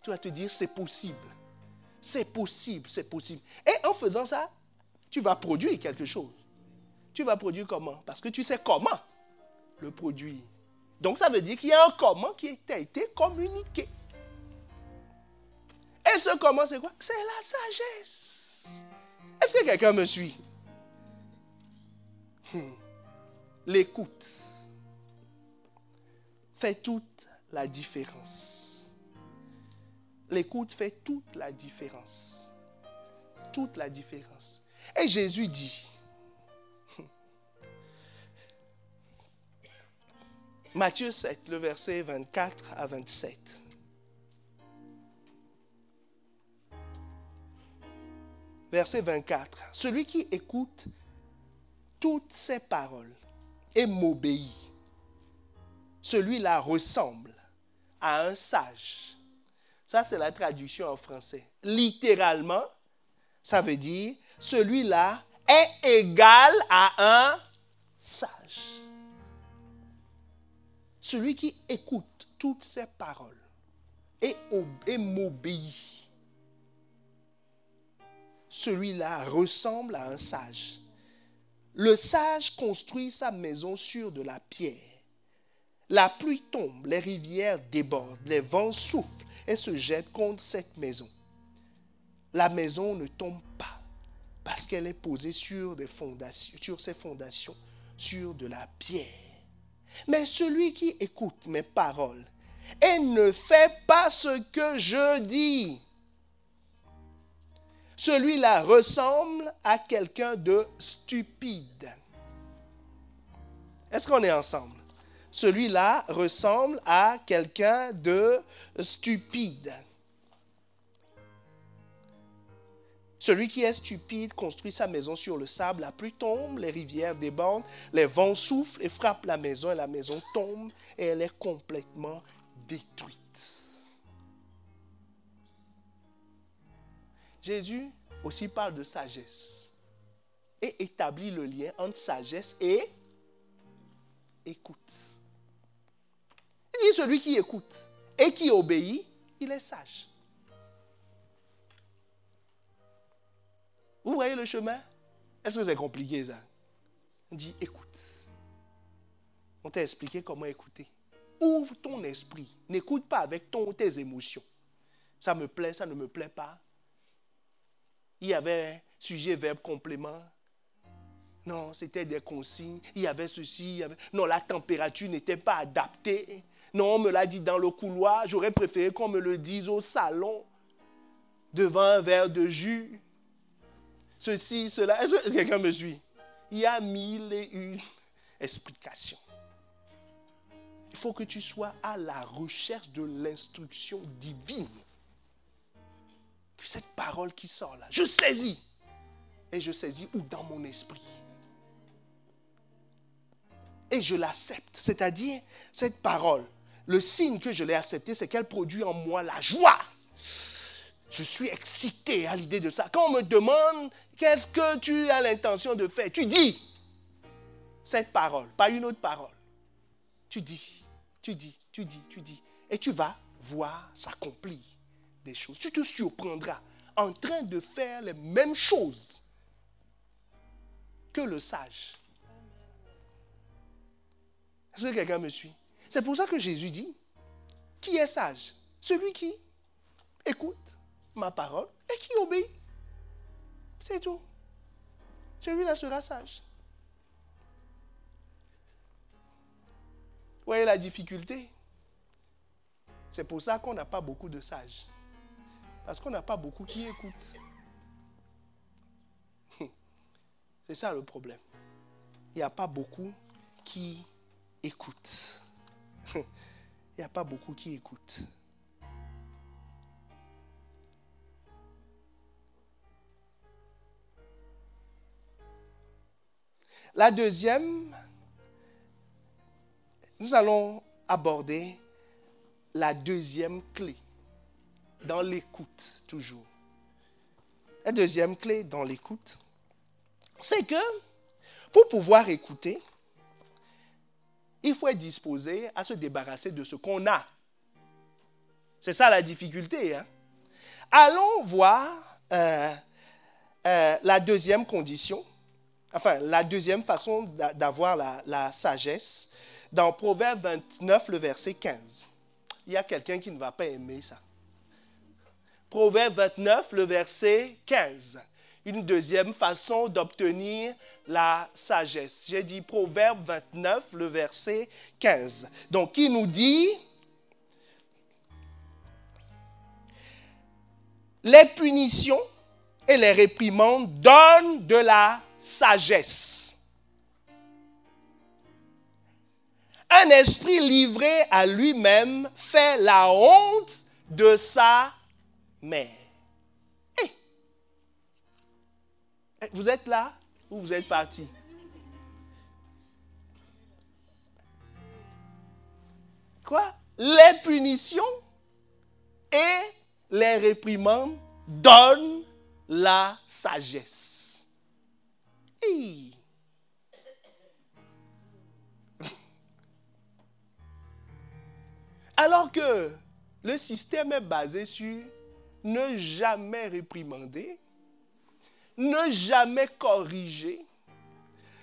Tu vas te dire c'est possible. C'est possible, c'est possible. Et en faisant ça, tu vas produire quelque chose. Tu vas produire comment? Parce que tu sais comment le produire. Donc ça veut dire qu'il y a un comment qui a été communiqué. Et ce comment c'est quoi? C'est la sagesse. Est-ce que quelqu'un me suit? L'écoute fait toute la différence. L'écoute fait toute la différence. Toute la différence. Et Jésus dit, Matthieu 7, le verset 24 à 27. Verset 24. Celui qui écoute toutes ces paroles et m'obéit, celui-là ressemble à un sage. Ça, c'est la traduction en français. Littéralement, ça veut dire, celui-là est égal à un sage. Celui qui écoute toutes ces paroles et m'obéit, celui-là ressemble à un sage. Le sage construit sa maison sur de la pierre. La pluie tombe, les rivières débordent, les vents soufflent et se jettent contre cette maison. La maison ne tombe pas parce qu'elle est posée sur ses fondations, sur de la pierre. Mais celui qui écoute mes paroles et ne fait pas ce que je dis, celui-là ressemble à quelqu'un de stupide. Est-ce qu'on est ensemble? Celui-là ressemble à quelqu'un de stupide. Celui qui est stupide construit sa maison sur le sable, la pluie tombe, les rivières débordent, les vents soufflent et frappent la maison tombe et elle est complètement détruite. Jésus aussi parle de sagesse et établit le lien entre sagesse et écoute. Il dit celui qui écoute et qui obéit, il est sage. Vous voyez le chemin? Est-ce que c'est compliqué ça? On dit écoute. On t'a expliqué comment écouter. Ouvre ton esprit. N'écoute pas avec tes émotions. Ça me plaît, ça ne me plaît pas. Il y avait sujet, verbe, complément. Non, c'était des consignes. Il y avait ceci. Non, la température n'était pas adaptée. Non, on me l'a dit dans le couloir. J'aurais préféré qu'on me le dise au salon, devant un verre de jus. Ceci, cela. Est-ce que quelqu'un me suit? Il y a 1001 explications. Il faut que tu sois à la recherche de l'instruction divine. Que cette parole qui sort là, je saisis. Et je saisis où? Dans mon esprit. Et je l'accepte. C'est-à-dire, cette parole, le signe que je l'ai acceptée, c'est qu'elle produit en moi la joie. Je suis excité à l'idée de ça. Quand on me demande qu'est-ce que tu as l'intention de faire, tu dis cette parole, pas une autre parole. Tu dis. Et tu vas voir s'accomplir des choses. Tu te surprendras en train de faire les mêmes choses que le sage. Est-ce que quelqu'un me suit? C'est pour ça que Jésus dit, qui est sage? Celui qui écoute ma parole et qui obéit. C'est tout. Celui-là sera sage. Vous voyez la difficulté? C'est pour ça qu'on n'a pas beaucoup de sages. Parce qu'on n'a pas beaucoup qui écoutent. C'est ça le problème. Il n'y a pas beaucoup qui écoutent. Il n'y a pas beaucoup qui écoutent. La deuxième, nous allons aborder la deuxième clé dans l'écoute, toujours. La deuxième clé dans l'écoute, c'est que pour pouvoir écouter, il faut être disposé à se débarrasser de ce qu'on a. C'est ça la difficulté. Hein? Allons voir la deuxième condition, enfin la deuxième façon d'avoir la sagesse, dans Proverbe 29, le verset 15. Il y a quelqu'un qui ne va pas aimer ça. Proverbe 29, le verset 15. Une deuxième façon d'obtenir la sagesse. J'ai dit Proverbe 29, le verset 15. Donc, il nous dit, les punitions et les réprimandes donnent de la sagesse. Un esprit livré à lui-même fait la honte de sa mère. Vous êtes là ou vous êtes parti? Quoi? Les punitions et les réprimandes donnent la sagesse. Hey. Alors que le système est basé sur ne jamais réprimander, ne jamais corriger.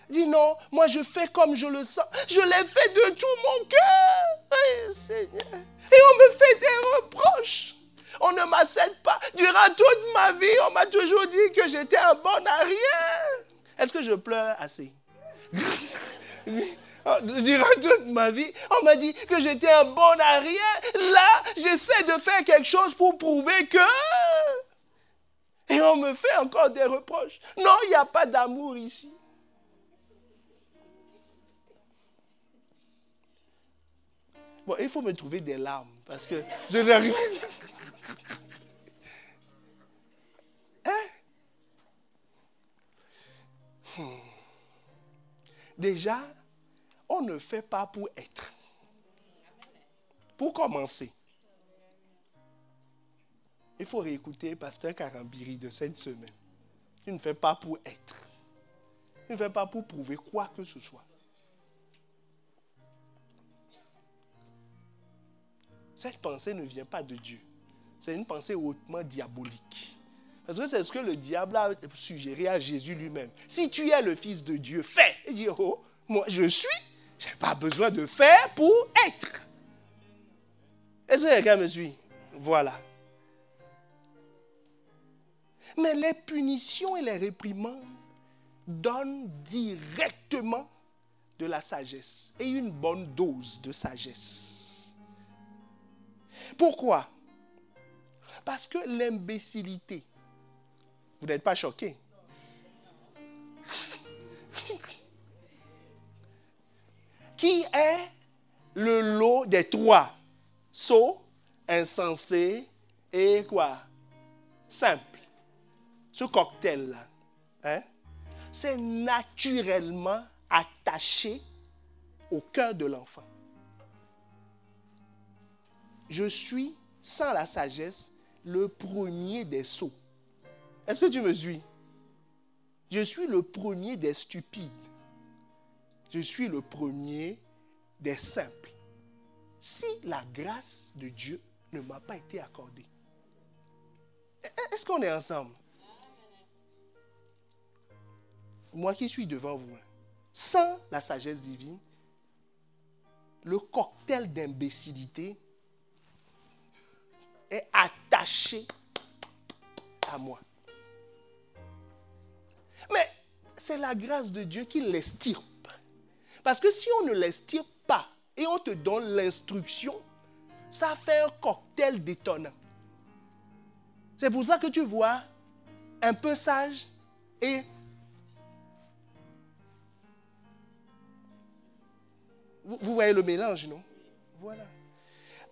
Dis non, moi je fais comme je le sens. Je l'ai fait de tout mon cœur. Hey, Seigneur. Et on me fait des reproches. On ne m'accepte pas. Durant toute ma vie, on m'a toujours dit que j'étais un bon à rien. Est-ce que je pleure assez? Durant toute ma vie, on m'a dit que j'étais un bon à rien. Là, j'essaie de faire quelque chose pour prouver que... Et on me fait encore des reproches. Non, il n'y a pas d'amour ici. Bon, il faut me trouver des larmes parce que je n'arrive pas. Hein? Déjà, on ne fait pas pour être. Pour commencer. Il faut réécouter Pasteur Karambiri de cette semaine. Tu ne fais pas pour être. Tu ne fais pas pour prouver quoi que ce soit. Cette pensée ne vient pas de Dieu. C'est une pensée hautement diabolique. Parce que c'est ce que le diable a suggéré à Jésus lui-même. Si tu es le Fils de Dieu, fais. Il dit, oh, moi je suis, je n'ai pas besoin de faire pour être. Est-ce que quelqu'un me suit? Voilà. Mais les punitions et les réprimandes donnent directement de la sagesse et une bonne dose de sagesse. Pourquoi? Parce que l'imbécilité, vous n'êtes pas choqués? Qui est le lot des trois? Sot, insensé et quoi? Simple. Ce cocktail-là, hein, c'est naturellement attaché au cœur de l'enfant. Je suis, sans la sagesse, le premier des sots. Est-ce que tu me suis? Je suis le premier des stupides. Je suis le premier des simples. Si la grâce de Dieu ne m'a pas été accordée, est-ce qu'on est ensemble? Moi qui suis devant vous, sans la sagesse divine, le cocktail d'imbécilité est attaché à moi. Mais c'est la grâce de Dieu qui l'extirpe. Parce que si on ne l'extirpe pas et on te donne l'instruction, ça fait un cocktail détonnant. C'est pour ça que tu vois un peu sage et vous voyez le mélange, non? Voilà.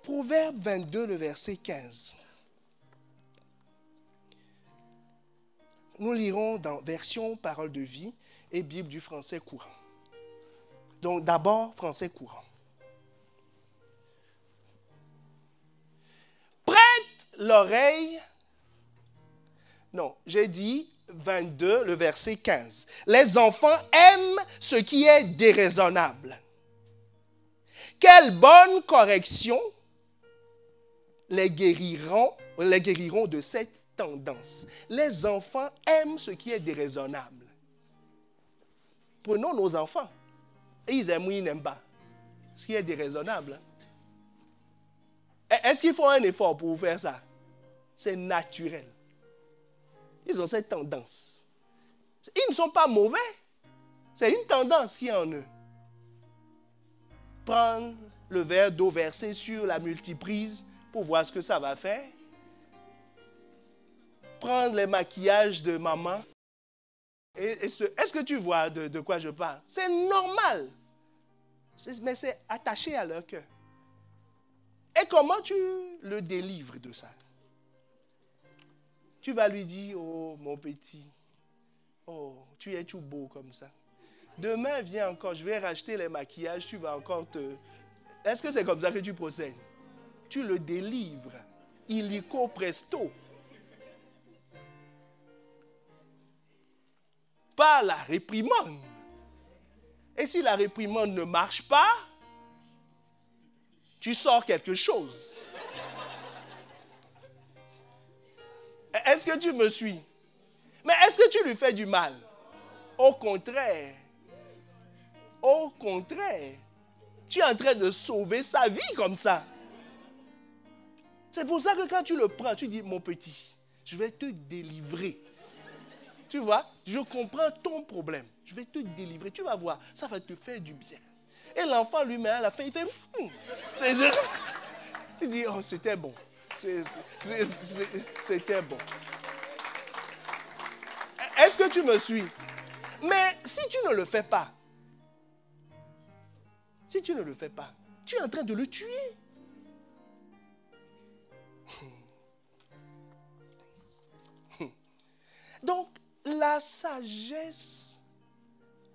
Proverbe 22, le verset 15. Nous lirons dans version Parole de vie et Bible du français courant. Donc d'abord, français courant. Prête l'oreille. Non, j'ai dit 22, le verset 15. Les enfants aiment ce qui est déraisonnable. Quelle bonne correction les guériront de cette tendance. Les enfants aiment ce qui est déraisonnable. Prenons nos enfants. Et ils aiment ou ils n'aiment pas. Ce qui est déraisonnable. Est-ce qu'il faut un effort pour faire ça? C'est naturel. Ils ont cette tendance. Ils ne sont pas mauvais. C'est une tendance qui est en eux. Prendre le verre d'eau versé sur la multiprise pour voir ce que ça va faire. Prendre les maquillages de maman. Est-ce que tu vois de quoi je parle? C'est normal. Mais c'est attaché à leur cœur. Et comment tu le délivres de ça? Tu vas lui dire, oh mon petit, oh tu es tout beau comme ça. Demain viens encore, je vais racheter les maquillages, tu vas encore te... Est-ce que c'est comme ça que tu procèdes? Tu le délivres. Illico presto. Pas la réprimande. Et si la réprimande ne marche pas, tu sors quelque chose. Est-ce que tu me suis? Mais est-ce que tu lui fais du mal? Au contraire. Au contraire. Tu es en train de sauver sa vie comme ça. C'est pour ça que quand tu le prends, tu dis, mon petit, je vais te délivrer. Tu vois, je comprends ton problème. Je vais te délivrer. Tu vas voir, ça va te faire du bien. Et l'enfant lui-même, à la fin, il fait, il dit, oh, c'était bon. C'était bon. Est-ce que tu me suis? Mais si tu ne le fais pas, tu es en train de le tuer. Donc, la sagesse,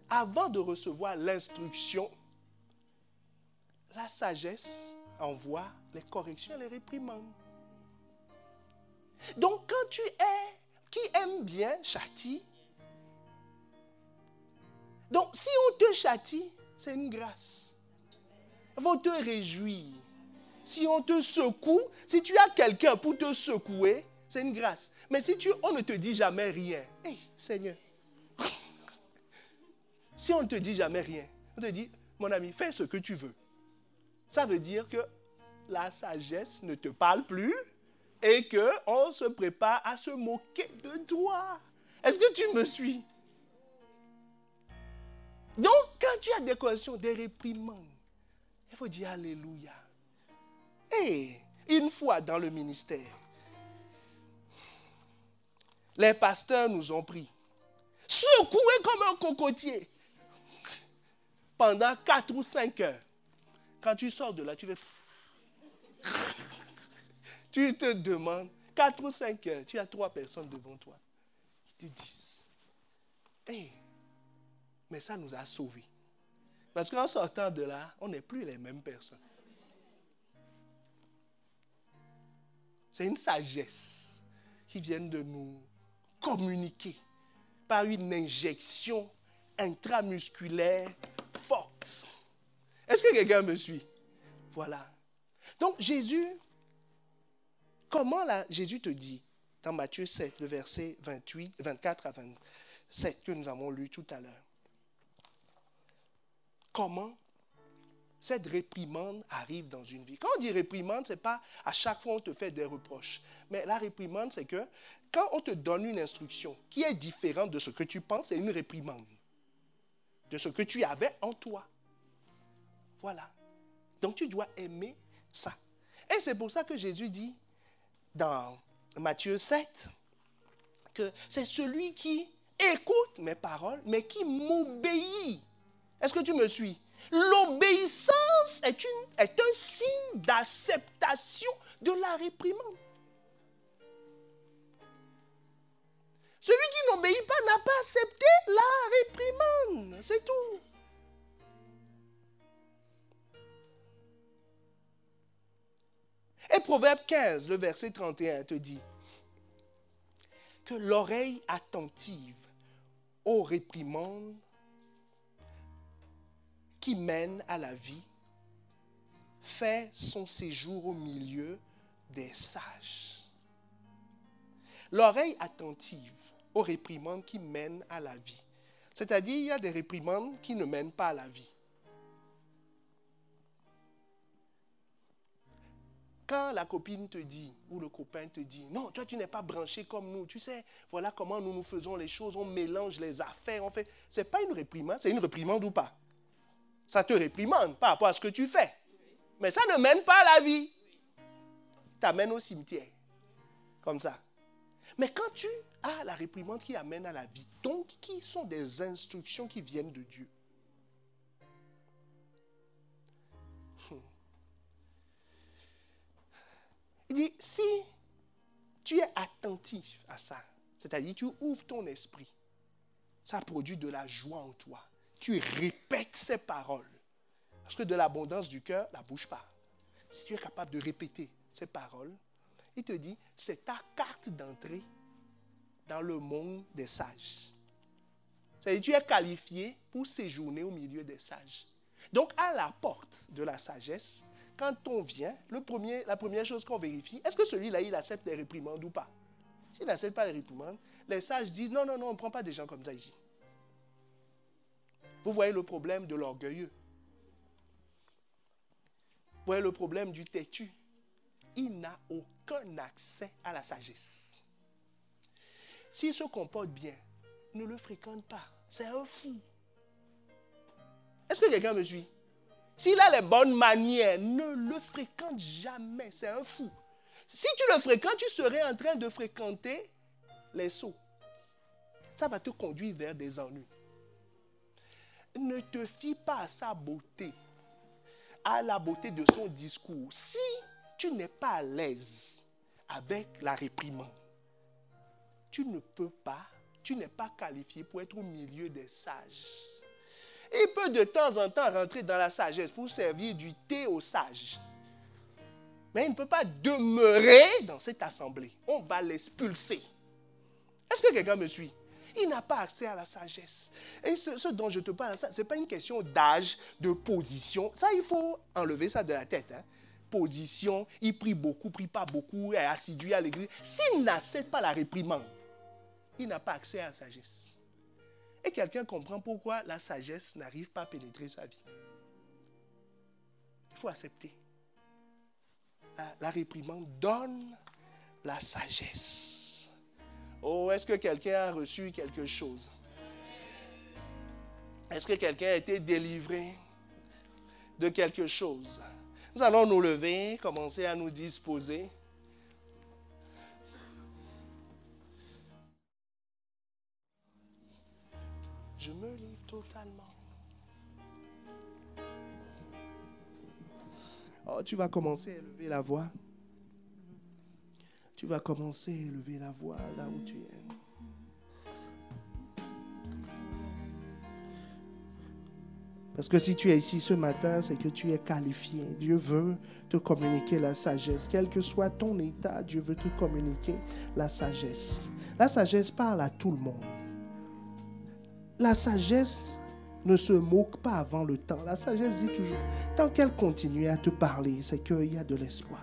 avant de recevoir l'instruction, la sagesse envoie les corrections et les réprimandes. Donc, quand tu es, qui aime bien, châtie. Donc, si on te châtie, c'est une grâce. Il faut te réjouir. Si on te secoue, si tu as quelqu'un pour te secouer, c'est une grâce. Mais si on ne te dit jamais rien, hey, Seigneur, si on ne te dit jamais rien, on te dit, mon ami, fais ce que tu veux. Ça veut dire que la sagesse ne te parle plus et qu'on se prépare à se moquer de toi. Est-ce que tu me suis? Donc, quand tu as des corrections, des réprimandes, il faut dire Alléluia. Et une fois dans le ministère, les pasteurs nous ont pris, secoués comme un cocotier, pendant 4 ou 5 heures. Quand tu sors de là, tu te demandes, 4 ou 5 heures, tu as 3 personnes devant toi qui te disent, hey, mais ça nous a sauvés. Parce qu'en sortant de là, on n'est plus les mêmes personnes. C'est une sagesse qui vient de nous communiquer par une injection intramusculaire forte. Est-ce que quelqu'un me suit? Voilà. Donc Jésus, comment Jésus te dit dans Matthieu 7, le verset 24 à 27 que nous avons lu tout à l'heure. Comment cette réprimande arrive dans une vie. Quand on dit réprimande, ce n'est pas à chaque fois on te fait des reproches. Mais la réprimande, c'est que quand on te donne une instruction qui est différente de ce que tu penses, c'est une réprimande. De ce que tu avais en toi. Voilà. Donc tu dois aimer ça. Et c'est pour ça que Jésus dit dans Matthieu 7, que c'est celui qui écoute mes paroles, mais qui m'obéit. Est-ce que tu me suis? L'obéissance est un signe d'acceptation de la réprimande. Celui qui n'obéit pas n'a pas accepté la réprimande. C'est tout. Et Proverbe 15, le verset 31 te dit que l'oreille attentive aux réprimandes qui mènent à la vie fait son séjour au milieu des sages. L'oreille attentive aux réprimandes qui mènent à la vie. C'est-à-dire, il y a des réprimandes qui ne mènent pas à la vie. Quand la copine te dit, ou le copain te dit, non, toi tu n'es pas branché comme nous, tu sais, voilà comment nous faisons les choses, on mélange les affaires, on fait. Ce n'est pas une réprimande, c'est une réprimande ou pas? Ça te réprimande par rapport à ce que tu fais. Mais ça ne mène pas à la vie. T'amène au cimetière. Comme ça. Mais quand tu as la réprimande qui amène à la vie, donc qui sont des instructions qui viennent de Dieu. Il dit, si tu es attentif à ça, c'est-à-dire tu ouvres ton esprit, ça produit de la joie en toi. Tu répètes ces paroles. Parce que de l'abondance du cœur, la bouche parle. Si tu es capable de répéter ces paroles, il te dit, c'est ta carte d'entrée dans le monde des sages. C'est-à-dire tu es qualifié pour séjourner au milieu des sages. Donc, à la porte de la sagesse, quand on vient, la première chose qu'on vérifie, est-ce que celui-là, il accepte les réprimandes ou pas? S'il n'accepte pas les réprimandes, les sages disent, non, on ne prend pas des gens comme ça ici. Vous voyez le problème de l'orgueilleux. Vous voyez le problème du têtu. Il n'a aucun accès à la sagesse. S'il se comporte bien, ne le fréquente pas. C'est un fou. Est-ce que quelqu'un me suit? S'il a les bonnes manières, ne le fréquente jamais. C'est un fou. Si tu le fréquentes, tu serais en train de fréquenter les sots. Ça va te conduire vers des ennuis. Ne te fie pas à sa beauté, à la beauté de son discours. Si tu n'es pas à l'aise avec la réprimande, tu n'es pas qualifié pour être au milieu des sages. Il peut de temps en temps rentrer dans la sagesse pour servir du thé aux sages. Mais il ne peut pas demeurer dans cette assemblée. On va l'expulser. Est-ce que quelqu'un me suit? Il n'a pas accès à la sagesse. Et ce dont je te parle, ce n'est pas une question d'âge, de position. Ça, il faut enlever ça de la tête. Position, il prie beaucoup, prie pas beaucoup, est assidu à l'église. S'il n'accepte pas la réprimande, il n'a pas accès à la sagesse. Et quelqu'un comprend pourquoi la sagesse n'arrive pas à pénétrer sa vie. Il faut accepter. La réprimande donne la sagesse. Oh, est-ce que quelqu'un a reçu quelque chose? Est-ce que quelqu'un a été délivré de quelque chose? Nous allons nous lever, commencer à nous disposer. Je me livre totalement. Oh, tu vas commencer à élever la voix. Tu vas commencer à élever la voix là où tu es. Parce que si tu es ici ce matin, c'est que tu es qualifié. Dieu veut te communiquer la sagesse. Quel que soit ton état, Dieu veut te communiquer la sagesse. La sagesse parle à tout le monde. La sagesse ne se moque pas avant le temps. La sagesse dit toujours, tant qu'elle continue à te parler, c'est qu'il y a de l'espoir.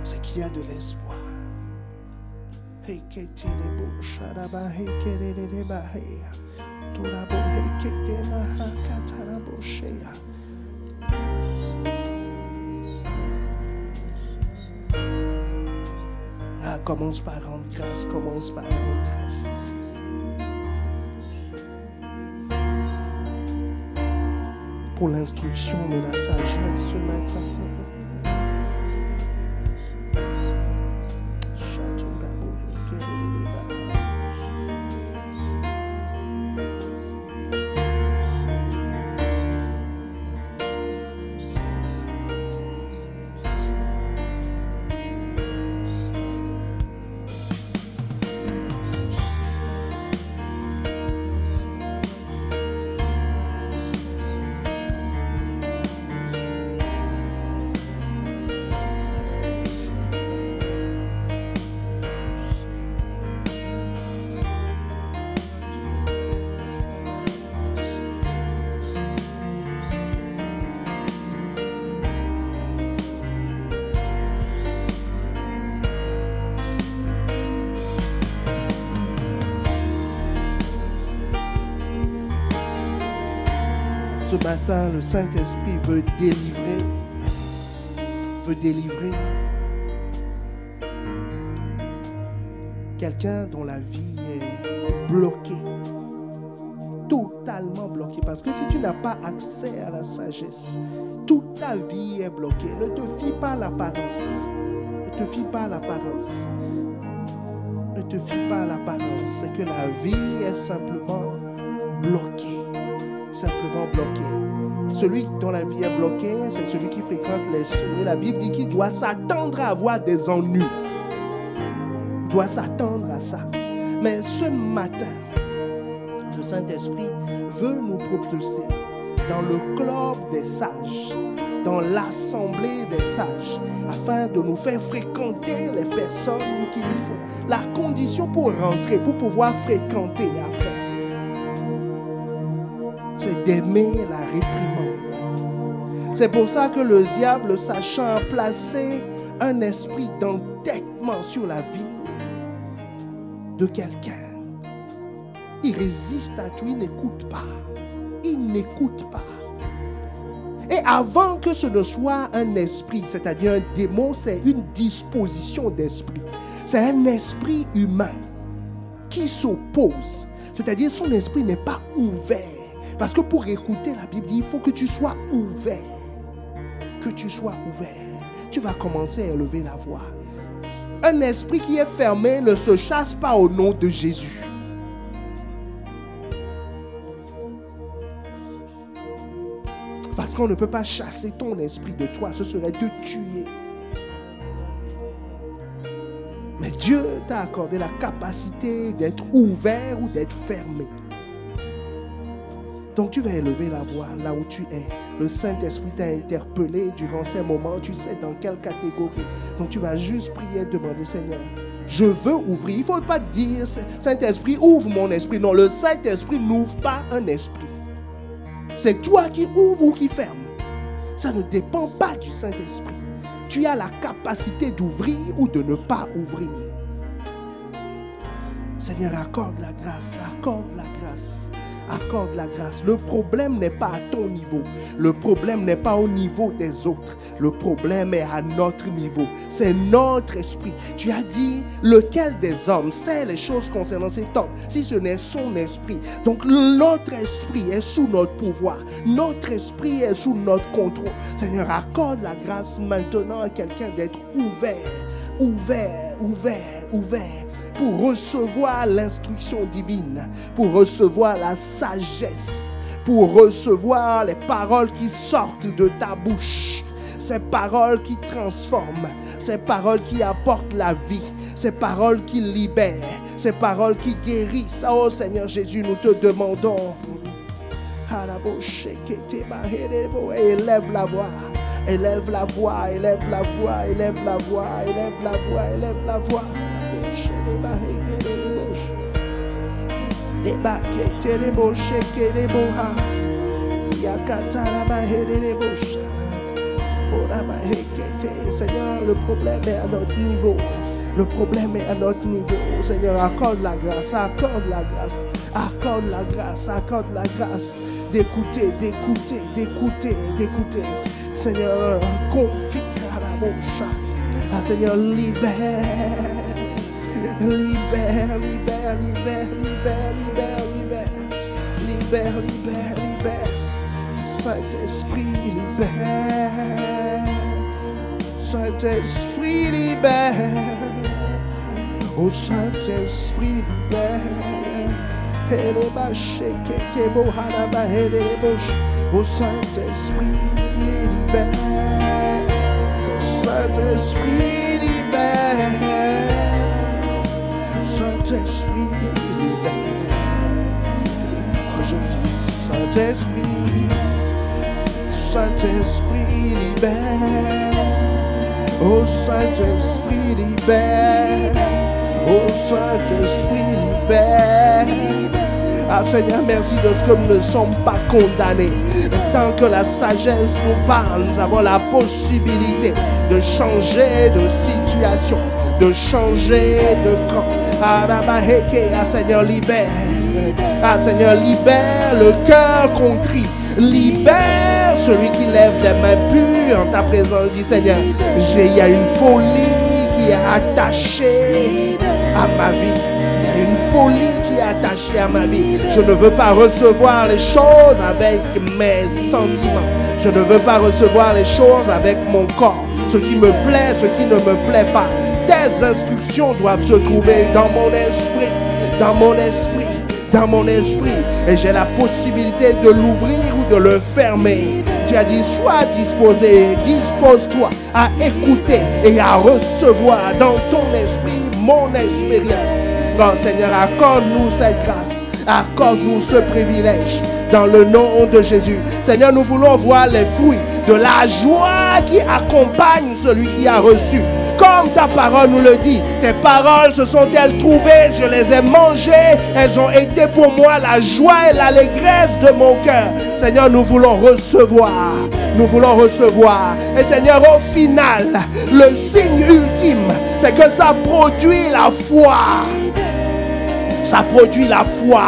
C'est qu'il y a de l'espoir. Commence par rendre grâce, commence par rendre grâce. Pour l'instruction de la sagesse ce matin. Ce matin, le Saint-Esprit veut délivrer. Quelqu'un dont la vie est bloquée. Totalement bloquée. Parce que si tu n'as pas accès à la sagesse, toute ta vie est bloquée. Ne te fie pas à l'apparence. Ne te fie pas à l'apparence. Ne te fie pas à l'apparence. C'est que la vie est simplement bloquée. Simplement bloquée. Celui dont la vie est bloquée, c'est celui qui fréquente les souhaits. La Bible dit qu'il doit s'attendre à avoir des ennuis. Il doit s'attendre à ça. Mais ce matin, le Saint-Esprit veut nous propulser dans le club des sages, dans l'assemblée des sages, afin de nous faire fréquenter les personnes qu'il faut. La condition pour rentrer, pour pouvoir fréquenter après, c'est d'aimer la réprimande. C'est pour ça que le diable, sachant placer un esprit d'entêtement sur la vie de quelqu'un, il résiste à tout, il n'écoute pas. Il n'écoute pas. Et avant que ce ne soit un esprit, c'est-à-dire un démon, c'est une disposition d'esprit. C'est un esprit humain qui s'oppose. C'est-à-dire son esprit n'est pas ouvert. Parce que pour écouter la Bible, il faut que tu sois ouvert. Que tu sois ouvert. Tu vas commencer à élever la voix. Un esprit qui est fermé ne se chasse pas au nom de Jésus. Parce qu'on ne peut pas chasser ton esprit de toi, ce serait te tuer. Mais Dieu t'a accordé la capacité d'être ouvert ou d'être fermé. Donc tu vas élever la voix là où tu es. Le Saint-Esprit t'a interpellé durant ces moments, tu sais dans quelle catégorie. Donc tu vas juste prier, demander, Seigneur, je veux ouvrir. Il ne faut pas dire, Saint-Esprit, ouvre mon esprit. Non, le Saint-Esprit n'ouvre pas un esprit. C'est toi qui ouvres ou qui fermes. Ça ne dépend pas du Saint-Esprit. Tu as la capacité d'ouvrir ou de ne pas ouvrir. Seigneur, accorde la grâce, accorde la grâce. Accorde la grâce. Le problème n'est pas à ton niveau. Le problème n'est pas au niveau des autres. Le problème est à notre niveau. C'est notre esprit. Tu as dit, lequel des hommes sait les choses concernant cet homme, si ce n'est son esprit. Donc notre esprit est sous notre pouvoir. Notre esprit est sous notre contrôle. Seigneur, accorde la grâce maintenant à quelqu'un d'être ouvert, ouvert, ouvert, ouvert, pour recevoir l'instruction divine, pour recevoir la sagesse, pour recevoir les paroles qui sortent de ta bouche. Ces paroles qui transforment, ces paroles qui apportent la vie, ces paroles qui libèrent, ces paroles qui guérissent. Oh Seigneur Jésus, nous te demandons. Élève la voix, élève la voix, élève la voix, élève la voix, élève la voix, élève la voix. Seigneur, le problème est à notre niveau. Le problème est à notre niveau. Seigneur, accorde la grâce, accorde la grâce, accorde la grâce, accorde la grâce d'écouter, d'écouter, d'écouter, d'écouter. Seigneur, confie à la bouche. Ah, Seigneur, libère, libère, libère, libère, libère, libère, libère, libère, libère, libère. Saint-Esprit, libère. Saint-Esprit, libère. Oh, Saint-Esprit, libère. Oh, Saint-Esprit, libère. Saint-Esprit, libère. Saint-Esprit, libère. Aujourd'hui, Saint-Esprit, Saint-Esprit, libère. Oh, Saint-Esprit, libère. Oh, Saint-Esprit, libère. Ah, Seigneur, merci de ce que nous ne sommes pas condamnés. Tant que la sagesse nous parle, nous avons la possibilité de changer de situation, de changer de camp. Ah, Seigneur, libère. Ah, Seigneur, libère le cœur contrit. Libère celui qui lève les mains pures en ta présence. Dis Seigneur, il y a une folie qui est attachée à ma vie. Il y a une folie qui est attachée à ma vie. Je ne veux pas recevoir les choses avec mes sentiments. Je ne veux pas recevoir les choses avec mon corps. Ce qui me plaît, ce qui ne me plaît pas. Tes instructions doivent se trouver dans mon esprit. Dans mon esprit. Dans mon esprit. Et j'ai la possibilité de l'ouvrir ou de le fermer. Tu as dit, sois disposé, dispose-toi à écouter et à recevoir dans ton esprit mon expérience. Oh Seigneur, accorde-nous cette grâce, accorde-nous ce privilège dans le nom de Jésus. Seigneur, nous voulons voir les fruits de la joie qui accompagne celui qui a reçu. Comme ta parole nous le dit, tes paroles se sont-elles trouvées, je les ai mangées, elles ont été pour moi la joie et l'allégresse de mon cœur. Seigneur, nous voulons recevoir, nous voulons recevoir. Et Seigneur, au final, le signe ultime, c'est que ça produit la foi. Ça produit la foi.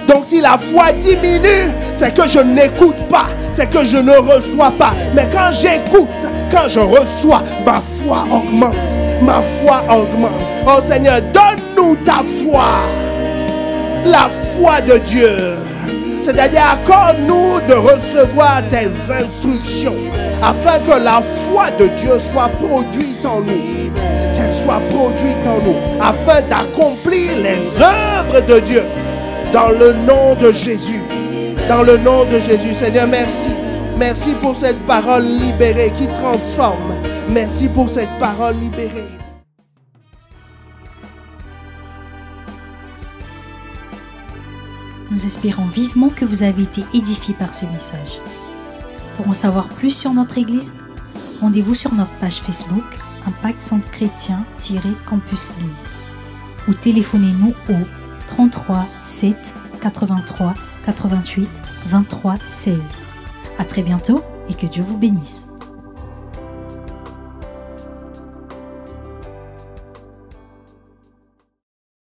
Donc si la foi diminue, c'est que je n'écoute pas, c'est que je ne reçois pas. Mais quand j'écoute, quand je reçois, ma foi augmente. Ma foi augmente. Oh Seigneur, donne-nous ta foi. La foi de Dieu. C'est-à-dire, accorde-nous de recevoir tes instructions afin que la foi de Dieu soit produite en nous. Qu'elle soit produite en nous afin d'accomplir les œuvres de Dieu. Dans le nom de Jésus. Dans le nom de Jésus. Seigneur, merci. Merci pour cette parole libérée qui transforme. Merci pour cette parole libérée. Nous espérons vivement que vous avez été édifiés par ce message. Pour en savoir plus sur notre Église, rendez-vous sur notre page Facebook Impact Centre Chrétien-Campus Lille ou téléphonez-nous au 33 7 83 88 23 16. À très bientôt et que Dieu vous bénisse.